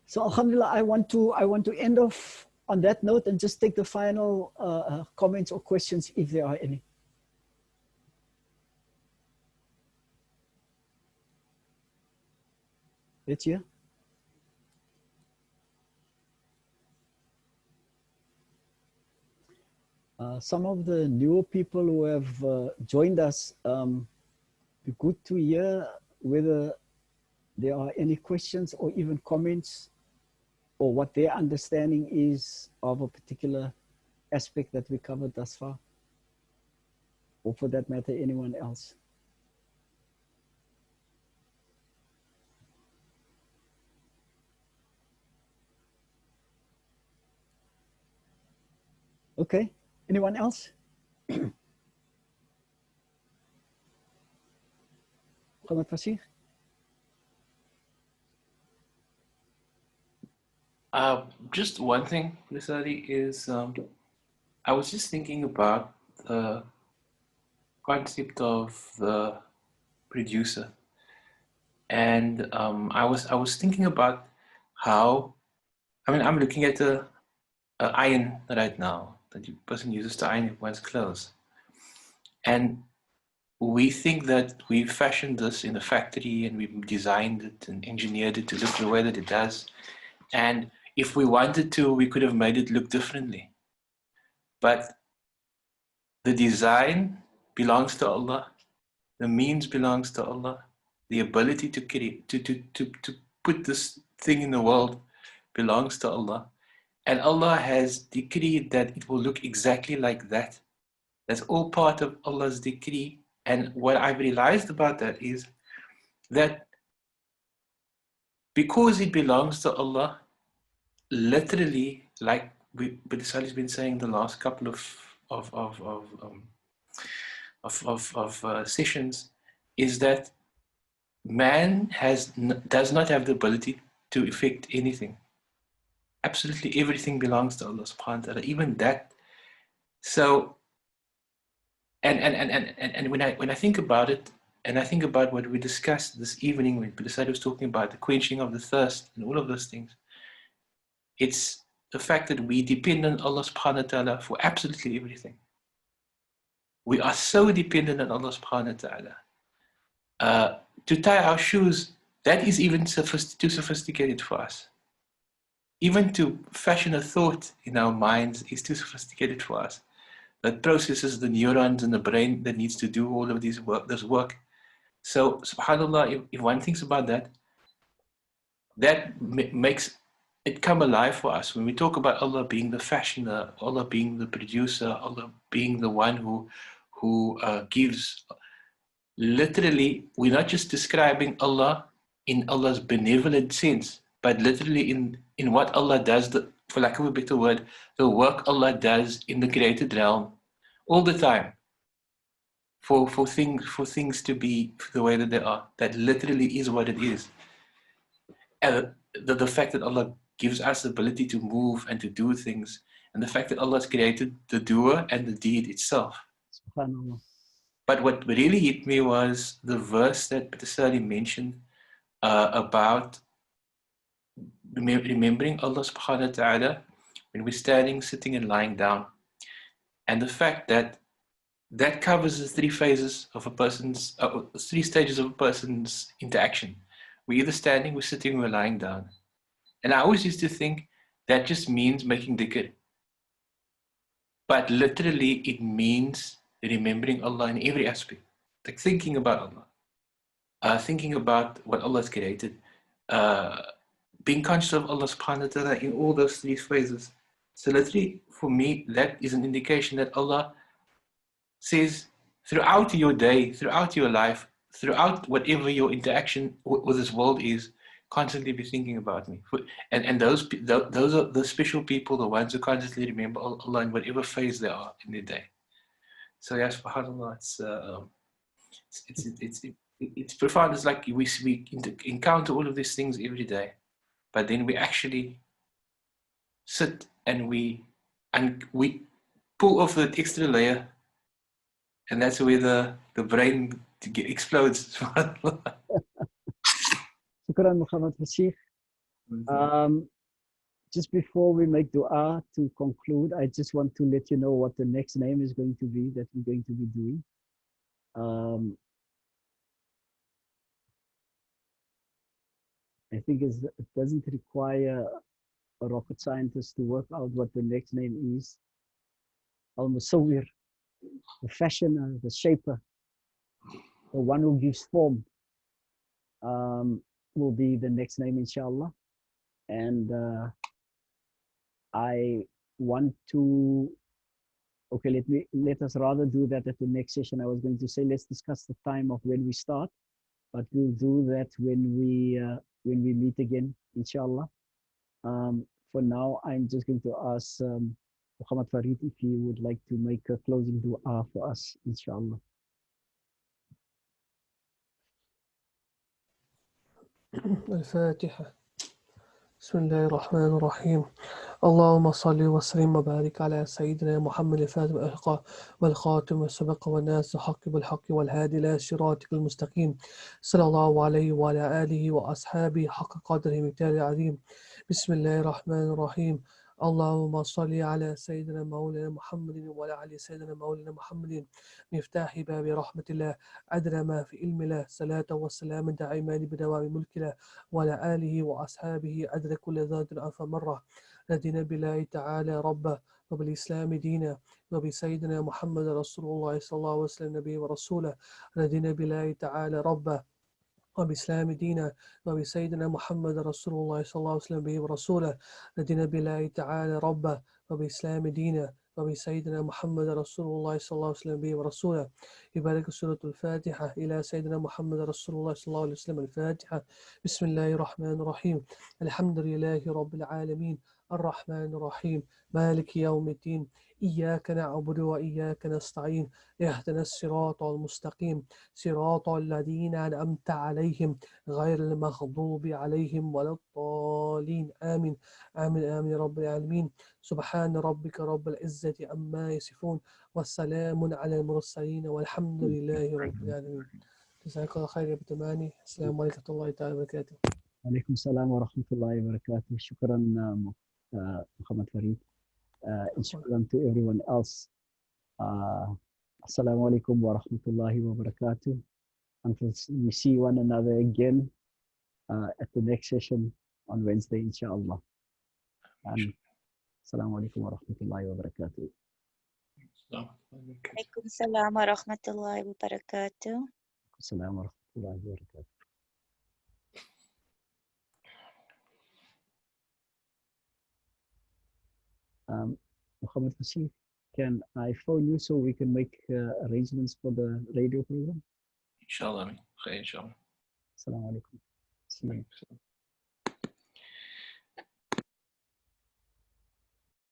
So alhamdulillah, I want to end off on that note and just take the final comments or questions if there are any. Let's hear. Some of the newer people who have joined us, be good to hear whether there are any questions or even comments or what their understanding is of a particular aspect that we covered thus far, or for that matter, anyone else. Okay, anyone else? Muhammad Fasih? Just one thing, Salie, is I was just thinking about the concept of the producer, and I was thinking about how, I mean, I'm looking at an iron right now that the person uses to iron one's clothes, and we think that we fashioned this in a factory and we designed it and engineered it to look the way that it does, and if we wanted to, we could have made it look differently. But the design belongs to Allah, the means belongs to Allah, the ability to create, to put this thing in the world belongs to Allah. And Allah has decreed that it will look exactly like that. That's all part of Allah's decree. And what I've realized about that is that because it belongs to Allah, literally, like Salie's been saying the last couple of sessions, is that man does not have the ability to effect anything. Absolutely everything belongs to Allah subhanahu wa ta'ala, even that. So, and when I think about it, and I think about what we discussed this evening when Salie was talking about the quenching of the thirst and all of those things, it's the fact that we depend on Allah subhanahu wa ta'ala for absolutely everything. We are so dependent on Allah subhanahu wa ta'ala. To tie our shoes, that is even too sophisticated for us. Even to fashion a thought in our minds is too sophisticated for us. That processes the neurons in the brain that needs to do all of this work. So, subhanAllah, if one thinks about that, that makes it come alive for us. When we talk about Allah being the fashioner, Allah being the producer, Allah being the one who gives, literally, we're not just describing Allah in Allah's benevolent sense, but literally in what Allah does, for lack of a better word, the work Allah does in the created realm all the time for things to be the way that they are. That literally is what it is. the fact that Allah gives us the ability to move and to do things, and the fact that Allah has created the doer and the deed itself. Subhanallah. But what really hit me was the verse that Peter Salie mentioned about remembering Allah subhanahu wa ta'ala when we're standing, sitting, and lying down. And the fact that that covers the three phases of a person's, three stages of a person's interaction. We're either standing, we're sitting, we're lying down. And I always used to think that just means making dhikr. But literally it means remembering Allah in every aspect. Like thinking about Allah, thinking about what Allah has created, being conscious of Allah subhanahu wa ta'ala in all those three phases. So literally for me, that is an indication that Allah says throughout your day, throughout your life, throughout whatever your interaction with this world is, constantly be thinking about me. And those are the special people, the ones who constantly remember Allah in whatever phase they are in their day. So yes, subhanAllah, it's profound. It's like we encounter all of these things every day, but then we actually sit and we pull off that extra layer, and that's where the brain explodes. Shukran, Muhammad Fasih. Just before we make dua to conclude, I just want to let you know what the next name is going to be that we're going to be doing. I think it doesn't require a rocket scientist to work out what the next name is. Al-Musawwir, the fashioner, the shaper, the one who gives form, will be the next name, inshallah. And I want to, okay, let us rather do that at the next session. I was going to say, let's discuss the time of when we start, but we'll do that when we meet again, inshallah. For now, I'm just going to ask Muhammad Farid if he would like to make a closing dua for us, inshallah. الفاتحة. بسم الله الرحمن الرحيم. اللهم صل وسلم وبارك على سيدنا محمد الفاتح والخاتم والسبق والناس الحق بالحق والهادي إلى صراطك المستقيم صلى الله عليه وعلى آله وأصحابه حق قدره مقداره العظيم. بسم الله الرحمن الرحيم. اللهم صل على سيدنا مولانا محمد وعلى آل سيدنا مولانا محمد مفتاح باب رحمة الله أدرى ما في علم الله صلاة والسلام دائما بدوام ملك الله وعلى آله وأصحابه أدرى كل ذات ألف مرة. رضينا بالله تعالى ربه وبالإسلام دينا وبسيدنا محمد رسول الله صلى الله عليه وسلم نبيه ورسوله. رضينا بالله تعالى ربه وبإسلام دينا وبسيدنا محمد رسول الله صلى الله عليه وسلم به ورسوله. رضينا بالله تعالى ربه وبإسلام دينا وبسيدنا محمد رسول الله صلى الله عليه وسلم به ورسوله. يبارك سورة الفاتحة إلى سيدنا محمد رسول الله صلى الله عليه وسلم. الفاتحة. بسم الله الرحمن الرحيم. الحمد لله رب العالمين الرحمن الرحيم مالك يوم الدين إياك نعبد وإياك نستعين اهدنا الصراط المستقيم صراط الذين أنعمت عليهم غير المغضوب عليهم ولا الضالين آمين آمين آمين رب العالمين. سبحان ربك رب العزة عما يصفون والسلام على المرسلين والحمد لله رب العالمين. جزاك الله خير يا ابن ماني. السلام عليكم ورحمة الله تعالى وبركاته. عليكم السلام ورحمة الله وبركاته. شكرا Muhammad Farid. Shukran to everyone else. Assalamu alaikum wa rahmatullahi wa barakatuh. Until we see one another again at the next session on Wednesday, inshallah. Assalamu alaikum wa rahmatullahi wa barakatuh. Alaikum salam wa rahmatullahi wa barakatuh. Assalamu wa rahmatullahi wa barakatuh. Muhammad Fasih, can I phone you so we can make arrangements for the radio program? Inshallah. Inshallah. Assalamu alaikum.